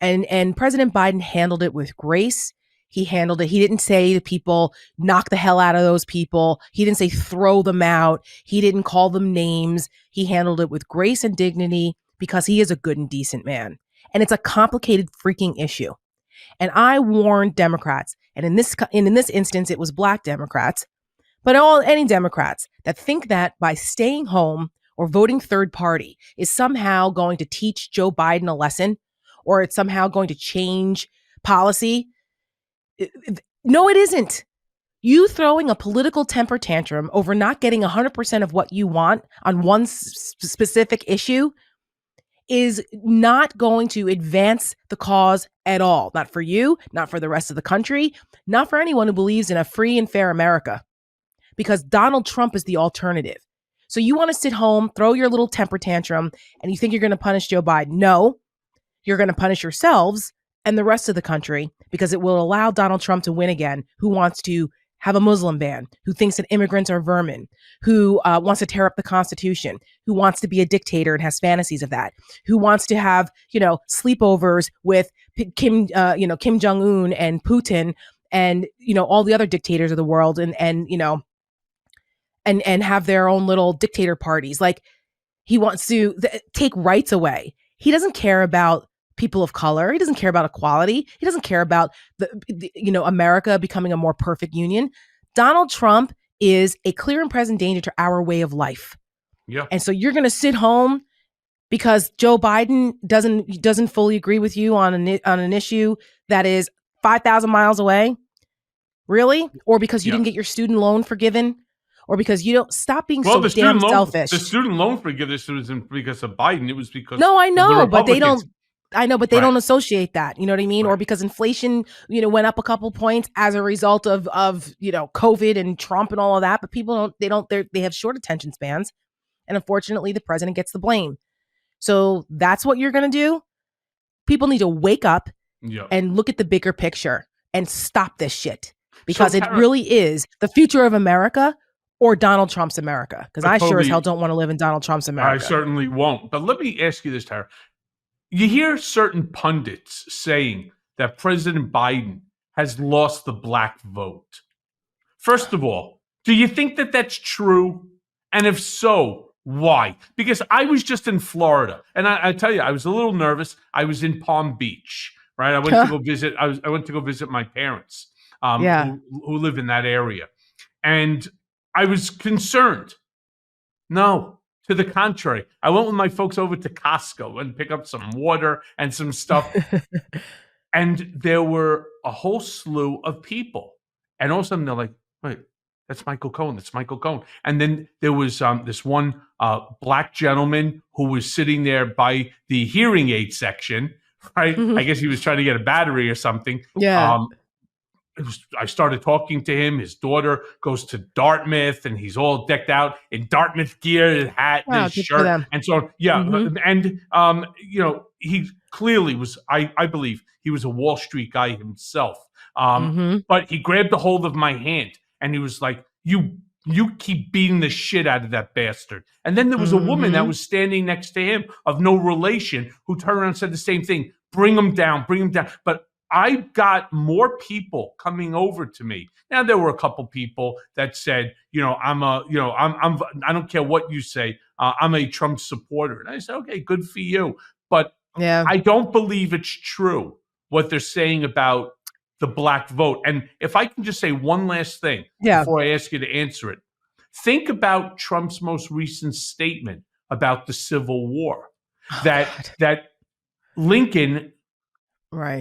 And President Biden handled it with grace. He handled it. He didn't say to people, knock the hell out of those people. He didn't say throw them out. He didn't call them names. He handled it with grace and dignity because he is a good and decent man. And it's a complicated freaking issue. And I warned Democrats, and in this instance, it was Black Democrats, but any Democrats that think that by staying home or voting third party is somehow going to teach Joe Biden a lesson, or it's somehow going to change policy. No, it isn't. You throwing a political temper tantrum over not getting 100% of what you want on one specific issue is not going to advance the cause at all. Not for you, not for the rest of the country, not for anyone who believes in a free and fair America, because Donald Trump is the alternative. So you want to sit home, throw your little temper tantrum, and you think you're going to punish Joe Biden. No, you're going to punish yourselves and the rest of the country, because it will allow Donald Trump to win again, who wants to have a Muslim ban, who thinks that immigrants are vermin, who wants to tear up the Constitution, who wants to be a dictator and has fantasies of that, who wants to have, sleepovers with Kim Jong-un and Putin and, all the other dictators of the world and have their own little dictator parties. Like, he wants to take rights away. He doesn't care about people of color. He doesn't care about equality. He doesn't care about America becoming a more perfect union. Donald Trump is a clear and present danger to our way of life. Yeah. And so you're going to sit home because Joe Biden doesn't fully agree with you on an issue that is 5,000 miles away? Really? Or because you didn't get your student loan forgiven? Or because you don't stop being so damn selfish? The student loan forgiveness wasn't because of Biden. It was because no, I know, but they don't. I know, but they Right. don't associate that. You know what I mean? Right. Or because inflation, went up a couple points as a result of COVID and Trump and all of that. But people they have short attention spans. And unfortunately, the president gets the blame. So that's what you're going to do. People need to wake up and look at the bigger picture and stop this shit, because it really is the future of America or Donald Trump's America. Because I sure as hell don't want to live in Donald Trump's America. I certainly won't. But let me ask you this, Tara. You hear certain pundits saying that President Biden has lost the black vote. First of all, do you think that that's true? And if so, why? Because I was just in Florida, and I tell you, I was a little nervous. I was in Palm Beach, right? I went to go visit. I went to go visit my parents, who live in that area, and I was concerned. No. To the contrary, I went with my folks over to Costco and pick up some water and some stuff. And there were a whole slew of people. And all of a sudden they're like, wait, that's Michael Cohen. That's Michael Cohen. And then there was this one black gentleman who was sitting there by the hearing aid section, right? I guess he was trying to get a battery or something. Yeah. I started talking to him. His daughter goes to Dartmouth, and he's all decked out in Dartmouth gear, his hat, his shirt, and so on. Yeah, and he clearly was. I believe he was a Wall Street guy himself. But he grabbed a hold of my hand, and he was like, "You keep beating the shit out of that bastard." And then there was a woman that was standing next to him of no relation who turned around and said the same thing: "Bring him down, bring him down." But I got more people coming over to me. Now there were a couple people that said, I don't care what you say. I'm a Trump supporter. And I said, okay, good for you. But I don't believe it's true what they're saying about the black vote. And if I can just say one last thing before I ask you to answer it, think about Trump's most recent statement about the Civil War, that Lincoln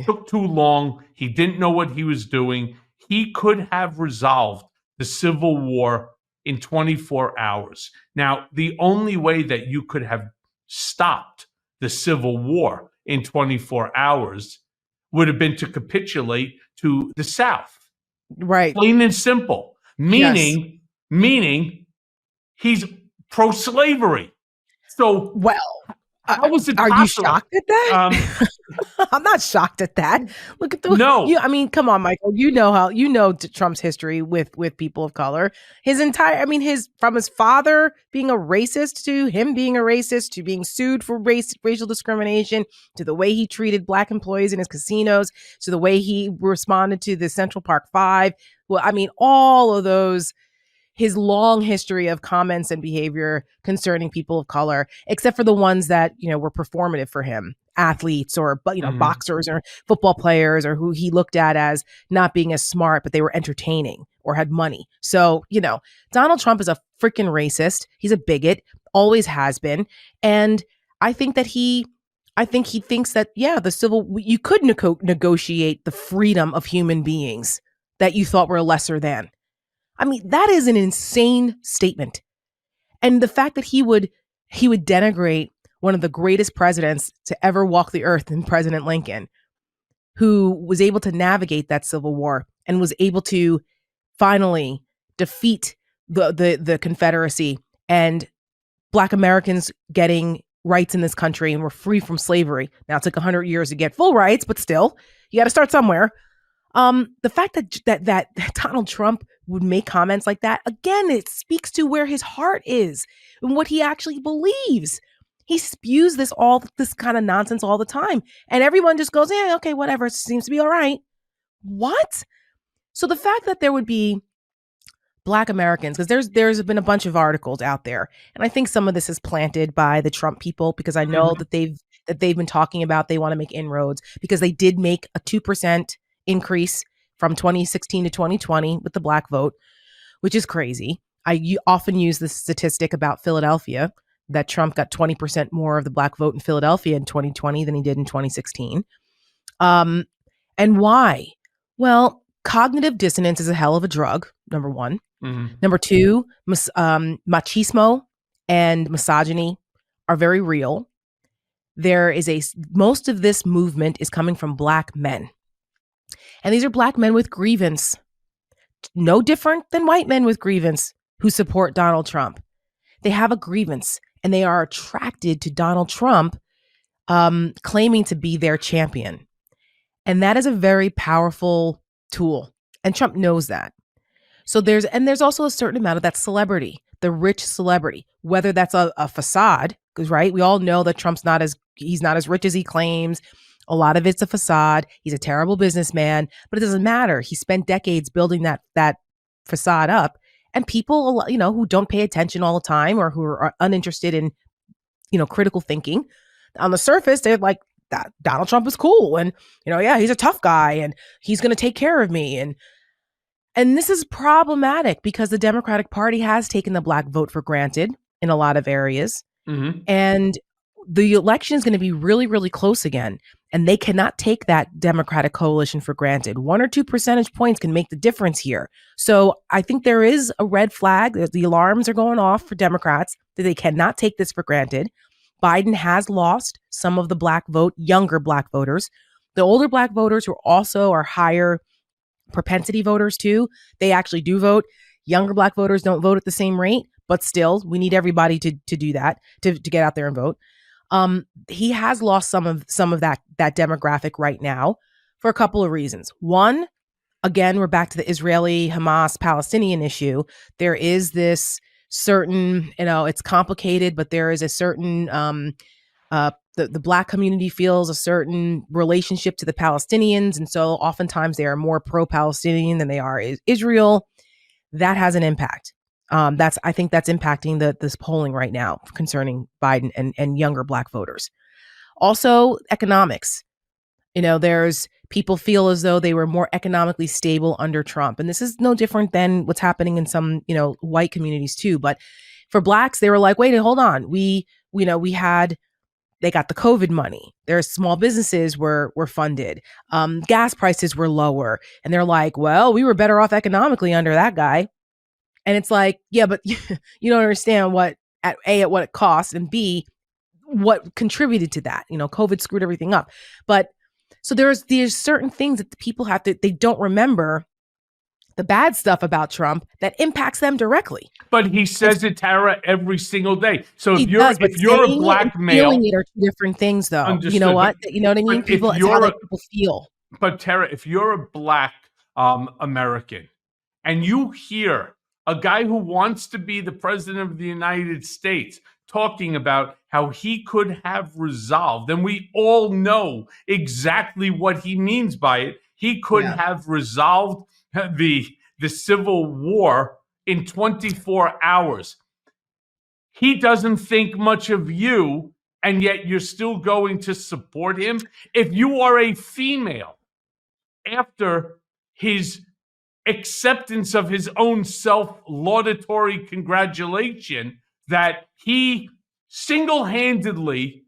took too long. He didn't know what he was doing. He could have resolved the Civil War in 24 hours. Now, the only way that you could have stopped the Civil War in 24 hours would have been to capitulate to the South. Right. Plain and simple. Meaning he's pro-slavery. So, How was it Are possible? you shocked at that? I'm not shocked at that. Look at the no. I mean, come on, Michael. You know Trump's history with people of color. His entire, from his father being a racist to him being a racist to being sued for racial discrimination to the way he treated black employees in his casinos to the way he responded to the Central Park Five. Well, I mean, all of those. His long history of comments and behavior concerning people of color, except for the ones that, were performative for him, athletes or, boxers or football players or who he looked at as not being as smart, but they were entertaining or had money. So, Donald Trump is a freaking racist. He's a bigot, always has been. And I think he thinks that, you could negotiate the freedom of human beings that you thought were lesser than. I mean, that is an insane statement. And the fact that he would denigrate one of the greatest presidents to ever walk the earth in President Lincoln, who was able to navigate that Civil War and was able to finally defeat the Confederacy and Black Americans getting rights in this country and were free from slavery. Now, it took 100 years to get full rights, but still, you got to start somewhere. The fact that Donald Trump would make comments like that, again, it speaks to where his heart is and what he actually believes. He spews this kind of nonsense all the time. And everyone just goes, yeah, okay, whatever. It seems to be all right. What? So the fact that there would be Black Americans, because there's been a bunch of articles out there. And I think some of this is planted by the Trump people, because I know that they've been talking about they want to make inroads, because they did make a 2% increase from 2016 to 2020 with the Black vote, which is crazy. I often use the statistic about Philadelphia that Trump got 20% more of the Black vote in Philadelphia in 2020 than he did in 2016. And why? Well, cognitive dissonance is a hell of a drug, number one. Number two, machismo and misogyny are very real. Most of this movement is coming from Black men. And these are Black men with grievance, no different than white men with grievance who support Donald Trump. They have a grievance and they are attracted to Donald Trump claiming to be their champion. And that is a very powerful tool. And Trump knows that. So there's also a certain amount of that celebrity, the rich celebrity, whether that's a facade, because right, we all know that Trump's he's not as rich as he claims. A lot of it's a facade. He's a terrible businessman, but it doesn't matter. He spent decades building that facade up, and people, who don't pay attention all the time or who are uninterested in, critical thinking, on the surface, they're like, that Donald Trump is cool, and yeah, he's a tough guy, and he's going to take care of me, and this is problematic because the Democratic Party has taken the Black vote for granted in a lot of areas, and the election is going to be really, really close again. And they cannot take that Democratic coalition for granted. 1 or 2 percentage points can make the difference here. So I think there is a red flag. The alarms are going off for Democrats that they cannot take this for granted. Biden has lost some of the Black vote, younger Black voters. The older Black voters who also are higher propensity voters too, they actually do vote. Younger Black voters don't vote at the same rate, but still, we need everybody to do that, to get out there and vote. He has lost some of that demographic right now for a couple of reasons. One, again, we're back to the Israeli-Hamas-Palestinian issue. There is this certain, it's complicated, but there is a certain, the Black community feels a certain relationship to the Palestinians. And so oftentimes they are more pro-Palestinian than they are Israel. That has an impact. I think that's impacting this polling right now concerning Biden and younger Black voters. Also, economics. There's people feel as though they were more economically stable under Trump. And this is no different than what's happening in some, white communities too. But for Blacks, they were like, wait, hold on. They got the COVID money. Their small businesses were funded. Gas prices were lower. And they're like, well, we were better off economically under that guy. And it's like, yeah, but you don't understand what it costs, and B, what contributed to that. COVID screwed everything up. But so there's certain things that the people they don't remember the bad stuff about Trump that impacts them directly. But he says it, Tara, every single day. So if you're a black male, feeling it are two different things, though. Understood. You know what? You know what I mean? People, it's how people feel. But Tara, if you're a black American and you hear a guy who wants to be the president of the United States talking about how he could have resolved, and we all know exactly what he means by it. He could have resolved the Civil War in 24 hours. He doesn't think much of you, and yet you're still going to support him. If you are a female, after his acceptance of his own self-laudatory congratulation that he single-handedly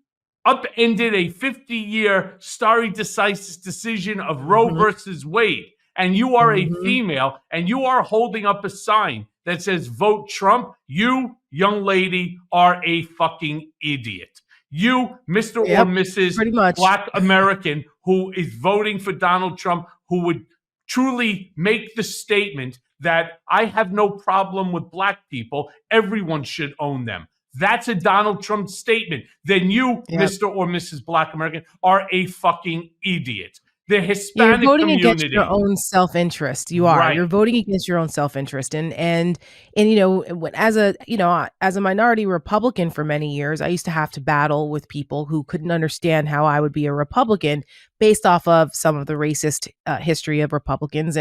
upended a 50-year stare decisis decision of Roe versus Wade, and you are a female, and you are holding up a sign that says vote Trump, you, young lady, are a fucking idiot. You, Mr. or Mrs. Black American who is voting for Donald Trump, who would truly make the statement that I have no problem with black people, everyone should own them. That's a Donald Trump statement. Then you, Mr. or Mrs. Black American, are a fucking idiot. The Hispanic You're voting community, against your own self-interest. You are. Right. You're voting against your own self-interest. And you know, as a minority Republican for many years, I used to have to battle with people who couldn't understand how I would be a Republican based off of some of the racist history of Republicans.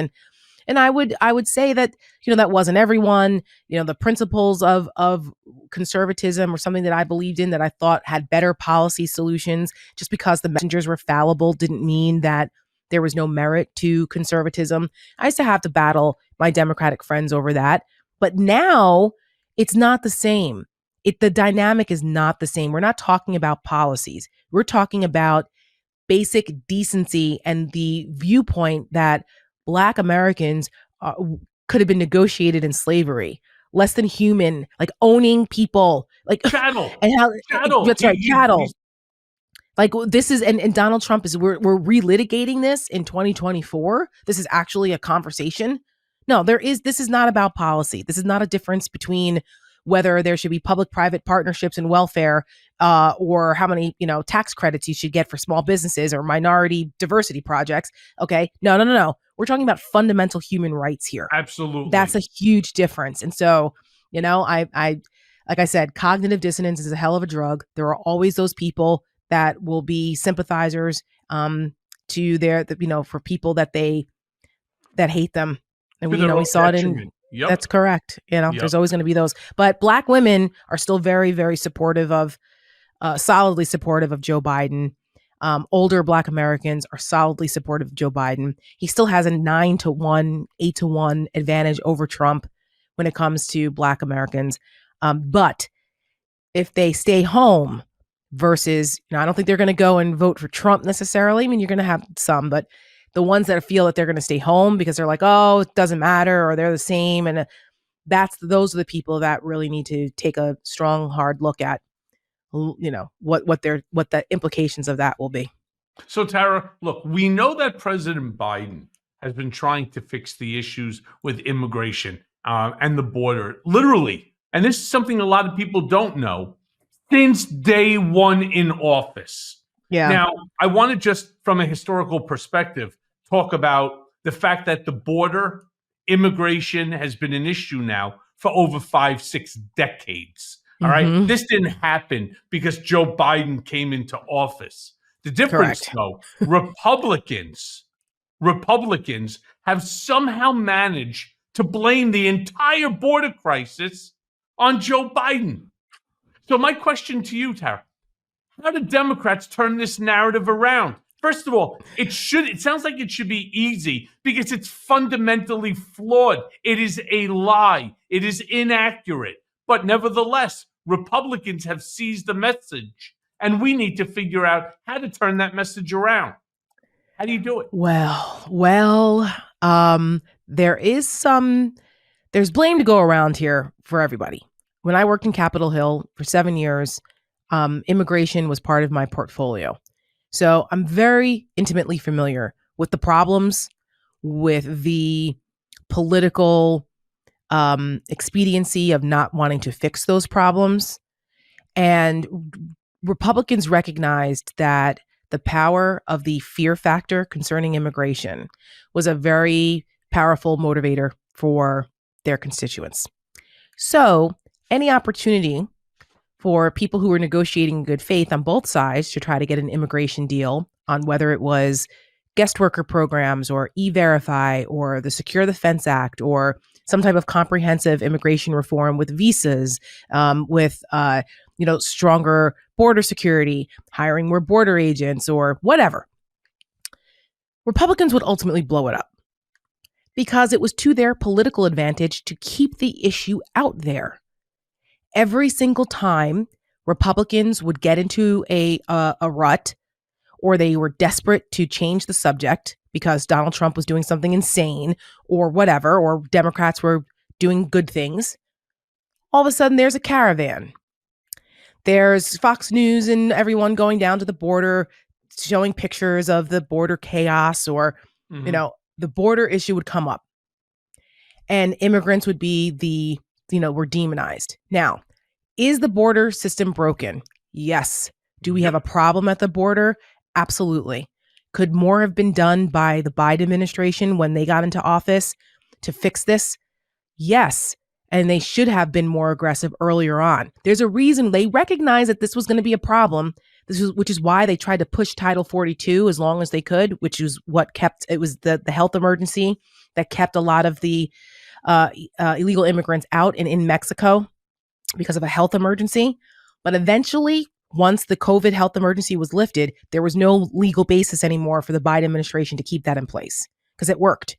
And I would say that, you know, that wasn't everyone. You know, the principles of conservatism or something that I believed in that I thought had better policy solutions. Just because the messengers were fallible didn't mean that there was no merit to conservatism. I used to have to battle my Democratic friends over that. But now it's not the same. The dynamic is not the same. We're not talking about policies. We're talking about basic decency and the viewpoint that Black Americans could have been negotiated in slavery, less than human, like owning people, like chattel, and how chattel. That's right, chattel. Like this is, and Donald Trump is, we're relitigating this in 2024. This is actually a conversation. No, this is not about policy. This is not a difference between whether there should be public-private partnerships in welfare, or how many, you know, tax credits you should get for small businesses or minority diversity projects. Okay. No. We're talking about fundamental human rights here. Absolutely. That's a huge difference. And so, you know, I like I said, cognitive dissonance is a hell of a drug. There are always those people that will be sympathizers to for people that hate them. And we saw it in. Yep. That's correct. You know, there's always going to be those. But Black women are still very, very supportive of, solidly supportive of Joe Biden. Older Black Americans are solidly supportive of Joe Biden. He still has a 9-1, 8-1 advantage over Trump when it comes to Black Americans. But if they stay home versus, you know, I don't think they're going to go and vote for Trump necessarily. I mean, you're going to have some, but the ones that feel that they're going to stay home because they're like, oh, it doesn't matter, or they're the same. And those are the people that really need to take a strong, hard look at, you know, what the implications of that will be. So Tara, look, we know that President Biden has been trying to fix the issues with immigration and the border, literally. And this is something a lot of people don't know, since day one in office. Yeah. Now, I want to just, from a historical perspective, talk about the fact that the border immigration has been an issue now for over 5-6 decades. All right. This didn't happen because Joe Biden came into office. The difference, though, Republicans have somehow managed to blame the entire border crisis on Joe Biden. So my question to you, Tara, how do Democrats turn this narrative around? First of all, it sounds like it should be easy because it's fundamentally flawed. It is a lie. It is inaccurate. But nevertheless, Republicans have seized the message, and we need to figure out how to turn that message around. How do you do it? Well, there's blame to go around here for everybody. When I worked in Capitol Hill for 7 years, immigration was part of my portfolio. So I'm very intimately familiar with the problems, with the political expediency of not wanting to fix those problems. And Republicans recognized that the power of the fear factor concerning immigration was a very powerful motivator for their constituents. So any opportunity for people who were negotiating in good faith on both sides to try to get an immigration deal on whether it was guest worker programs or E-Verify or the Secure the Fence Act or some type of comprehensive immigration reform with visas, with stronger border security, hiring more border agents or whatever. Republicans would ultimately blow it up because it was to their political advantage to keep the issue out there. Every single time Republicans would get into a rut or they were desperate to change the subject because Donald Trump was doing something insane or whatever, or Democrats were doing good things, all of a sudden there's a caravan. There's Fox News and everyone going down to the border, showing pictures of the border chaos or, the border issue would come up and immigrants would be were demonized. Now, is the border system broken? Yes. Do we have a problem at the border? Absolutely. Could more have been done by the Biden administration when they got into office to fix this? Yes. And they should have been more aggressive earlier on. There's a reason they recognized that this was going to be a problem. Which is why they tried to push Title 42 as long as they could, which is what kept, it was the health emergency that kept a lot of the illegal immigrants out and in Mexico because of a health emergency. But eventually, once the COVID health emergency was lifted, there was no legal basis anymore for the Biden administration to keep that in place because it worked.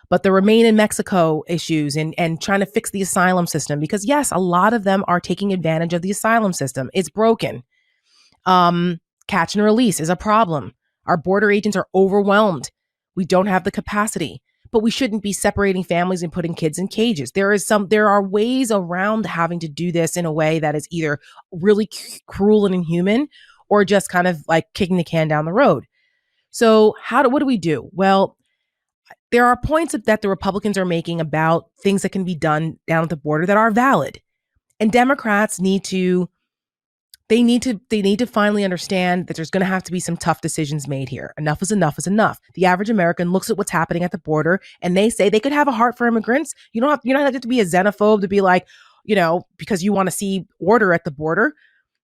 But the remain in Mexico issues and trying to fix the asylum system, because yes, a lot of them are taking advantage of the asylum system. It's broken. Catch and release is a problem. Our border agents are overwhelmed. We don't have the capacity, but we shouldn't be separating families and putting kids in cages. There are ways around having to do this in a way that is either really cruel and inhuman or just kind of like kicking the can down the road. So what do we do? Well, there are points that the Republicans are making about things that can be done down at the border that are valid. And Democrats need to finally understand that there's going to have to be some tough decisions made here. Enough is enough is enough. The average American looks at what's happening at the border and they say they could have a heart for immigrants. You don't have to be a xenophobe to be like, because you want to see order at the border.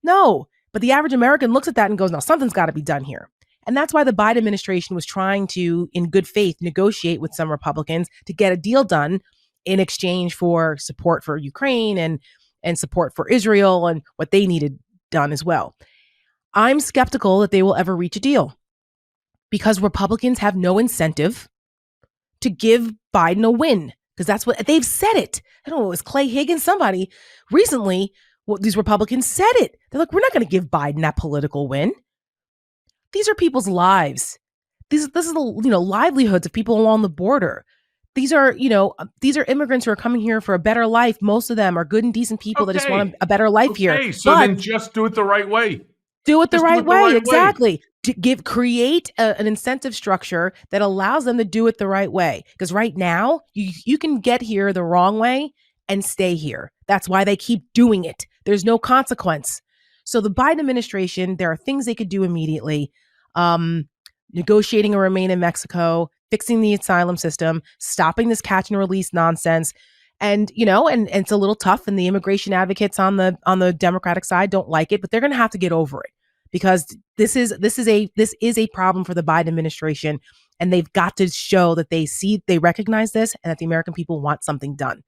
No, but the average American looks at that and goes, no, something's got to be done here. And that's why the Biden administration was trying to, in good faith, negotiate with some Republicans to get a deal done in exchange for support for Ukraine and support for Israel and what they needed done as well. I'm skeptical that they will ever reach a deal because Republicans have no incentive to give Biden a win because that's what they've said it. I don't know, it was Clay Higgins, somebody recently, these Republicans said it. They're like, we're not going to give Biden that political win. These are people's lives. This is the livelihoods of people along the border. These are immigrants who are coming here for a better life. Most of them are good and decent people that just want a better life here. So then just do it the right way. Do it the right way. Exactly. To create an incentive structure that allows them to do it the right way. Because right now, you can get here the wrong way and stay here. That's why they keep doing it. There's no consequence. So the Biden administration, there are things they could do immediately. Negotiating a remain in Mexico, fixing the asylum system, stopping this catch and release nonsense. And, and it's a little tough. And the immigration advocates on the Democratic side don't like it, but they're going to have to get over it because this is a problem for the Biden administration. And they've got to show that they recognize this and that the American people want something done.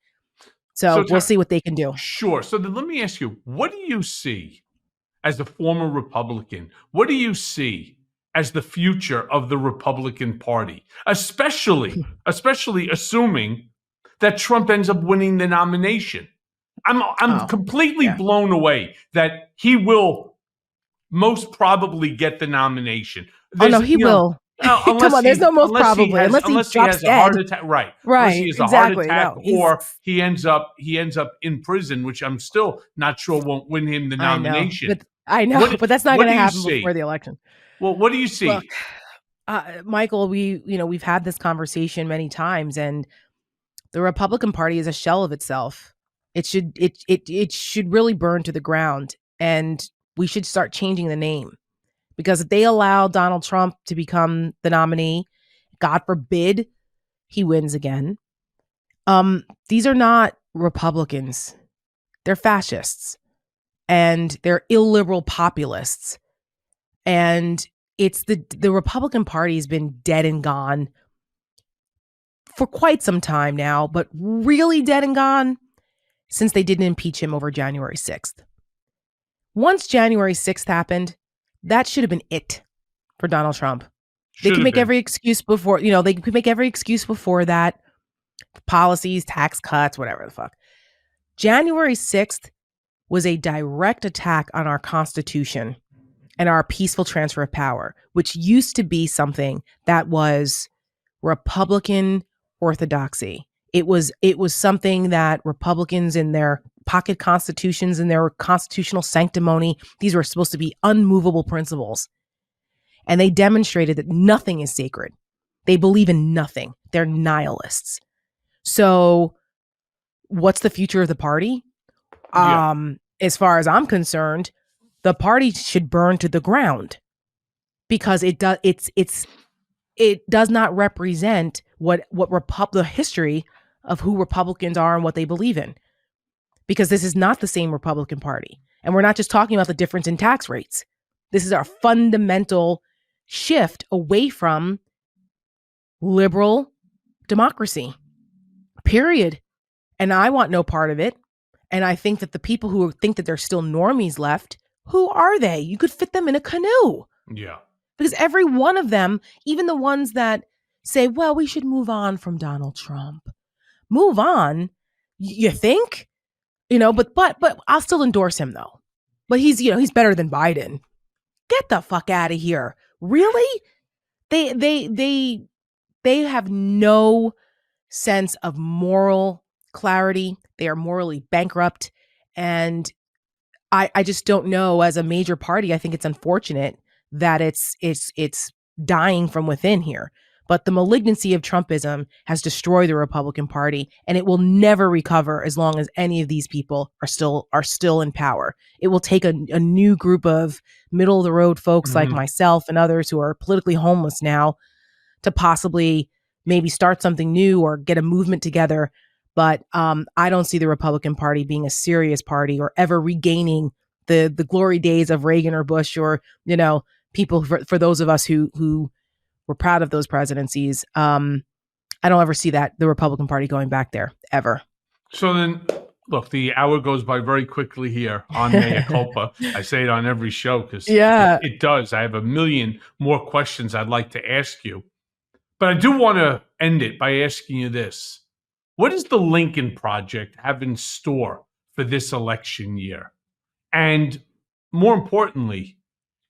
So we'll see what they can do. Sure. So then let me ask you, what do you see as a former Republican? What do you see as the future of the Republican Party, especially assuming that Trump ends up winning the nomination? I'm completely blown away that he will most probably get the nomination. He will. Come on, there's no most probably unless he has a heart attack, right? Unless he has exactly. a heart attack, or he ends up in prison, which I'm still not sure won't win him the nomination. I know, but that's not going to happen before the election. Well, what do you see? Look, Michael, we've had this conversation many times, and The Republican Party is a shell of itself. It should really burn to the ground, and we should start changing the name, because if they allow Donald Trump to become the nominee, God forbid he wins again, these are not Republicans. They're fascists, and they're illiberal populists. And it's the Republican Party has been dead and gone for quite some time now, but really dead and gone since they didn't impeach him over January 6th. Once January 6th happened, that should have been it for Donald Trump. They could make every excuse before, they could make every excuse before that. Policies, tax cuts, whatever the fuck. January 6th was a direct attack on our Constitution and our peaceful transfer of power, which used to be something that was Republican orthodoxy. It was something that Republicans in their pocket constitutions and their constitutional sanctimony, these were supposed to be unmovable principles. And they demonstrated that nothing is sacred. They believe in nothing. They're nihilists. So what's the future of the party? As far as I'm concerned, the party should burn to the ground, because it does not represent the history of who Republicans are and what they believe in, because this is not the same Republican Party. And we're not just talking about the difference in tax rates. This is our fundamental shift away from liberal democracy, period. And I want no part of it. And I think that the people who think that there's still normies left, who are they? You could fit them in a canoe. Yeah. Because every one of them, even the ones that say, well, we should move on from Donald Trump. Move on? You think? But I'll still endorse him though. But he's better than Biden. Get the fuck out of here. Really? They have no sense of moral clarity. They are morally bankrupt. And I just don't know, as a major party, I think it's unfortunate that it's dying from within here. But the malignancy of Trumpism has destroyed the Republican Party, and it will never recover as long as any of these people are still in power. It will take a new group of middle of the road folks like myself and others who are politically homeless now to possibly maybe start something new or get a movement together. But I don't see the Republican Party being a serious party or ever regaining the glory days of Reagan or Bush or, people for those of us who were proud of those presidencies. I don't ever see the Republican Party going back there ever. So then, look, the hour goes by very quickly here on Mea Culpa. I say it on every show because it does. I have a million more questions I'd like to ask you. But I do want to end it by asking you this. What does the Lincoln Project have in store for this election year? And more importantly,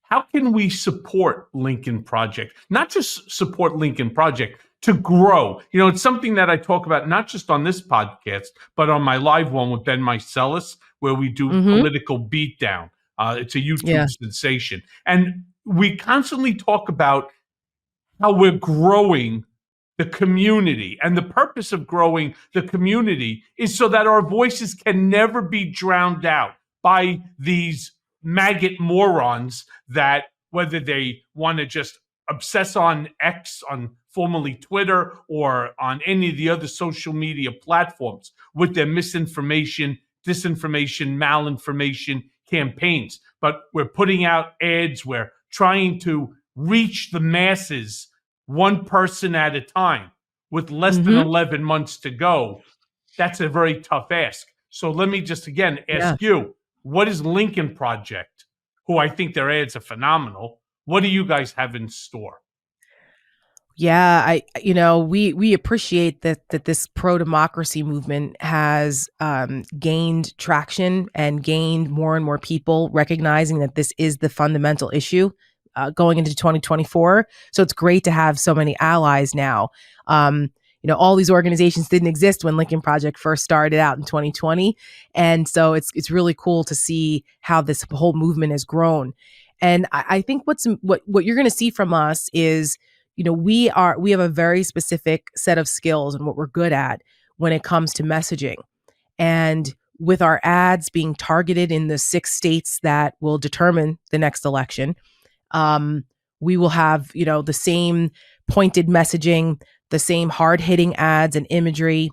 how can we support Lincoln Project? Not just support Lincoln Project, to grow. It's something that I talk about not just on this podcast, but on my live one with Ben Mycelis, where we do political beatdown. It's a YouTube sensation. And we constantly talk about how we're growing the community. And the purpose of growing the community is so that our voices can never be drowned out by these maggot morons that, whether they want to just obsess on X, on formerly Twitter, or on any of the other social media platforms with their misinformation, disinformation, malinformation campaigns. But we're putting out ads, we're trying to reach the masses one person at a time with less than 11 months to go. That's a very tough ask. So let me just again ask you, what is Lincoln Project, who I think their ads are phenomenal? What do you guys have in store? Yeah, we appreciate that this pro-democracy movement has gained traction and gained more and more people recognizing that this is the fundamental issue going into 2024. So it's great to have so many allies now. All these organizations didn't exist when Lincoln Project first started out in 2020. And so it's really cool to see how this whole movement has grown. And I think what you're going to see from us is, we have a very specific set of skills and what we're good at. when it comes to messaging. And with our ads being targeted in the 6 states that will determine the next election, we will have, the same pointed messaging, the same hard-hitting ads and imagery.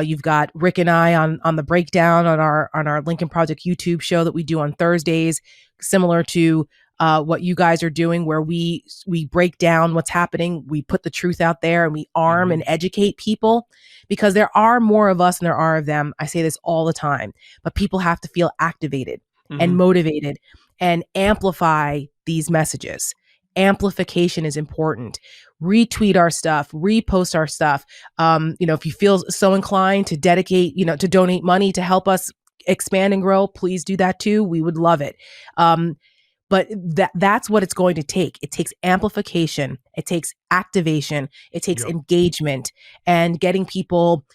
You've got Rick and I on the breakdown on our Lincoln Project YouTube show that we do on Thursdays, similar to what you guys are doing, where we break down what's happening. We put the truth out there and we arm and educate people, because there are more of us than there are of them. I say this all the time, but people have to feel activated and motivated and amplify these messages. Amplification is important. Retweet our stuff, repost our stuff. If you feel so inclined to dedicate, to donate money to help us expand and grow, please do that too. We would love it. But that's what it's going to take. It takes amplification. It takes activation. It takes engagement and getting people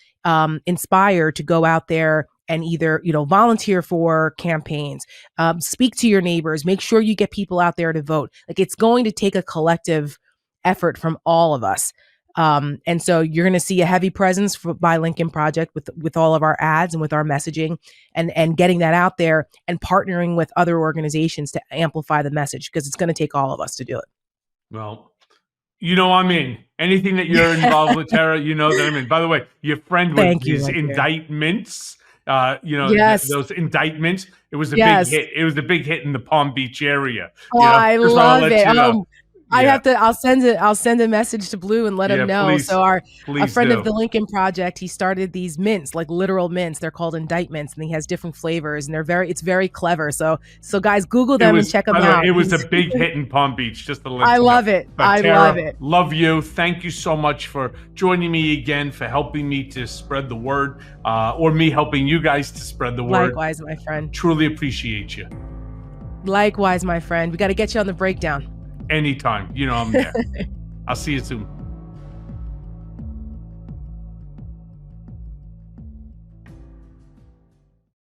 inspired to go out there and either, volunteer for campaigns, speak to your neighbors, make sure you get people out there to vote. Like, it's going to take a collective effort from all of us. And so you're going to see a heavy presence by Lincoln Project with all of our ads and with our messaging and getting that out there and partnering with other organizations to amplify the message, because it's going to take all of us to do it. Well, I'm in. Anything that you're involved with, Tara, that I'm in. By the way, your friend with his indictments, those indictments, it was a big hit. It was a big hit in the Palm Beach area. I love it. I'll send a message to Blue and let him know. Please, so a friend of the Lincoln Project, he started these mints, like literal mints. They're called indictments, and he has different flavors, and it's very clever. So guys, Google them and check them out. It was a big hit in Palm Beach, just to let I you love know. it. But Tara, love it. Love you. Thank you so much for joining me again, for helping me to spread the word, or me helping you guys to spread the word. Likewise, my friend. Truly appreciate you. Likewise, my friend. We got to get you on the breakdown. Anytime. I'm there. I'll see you soon.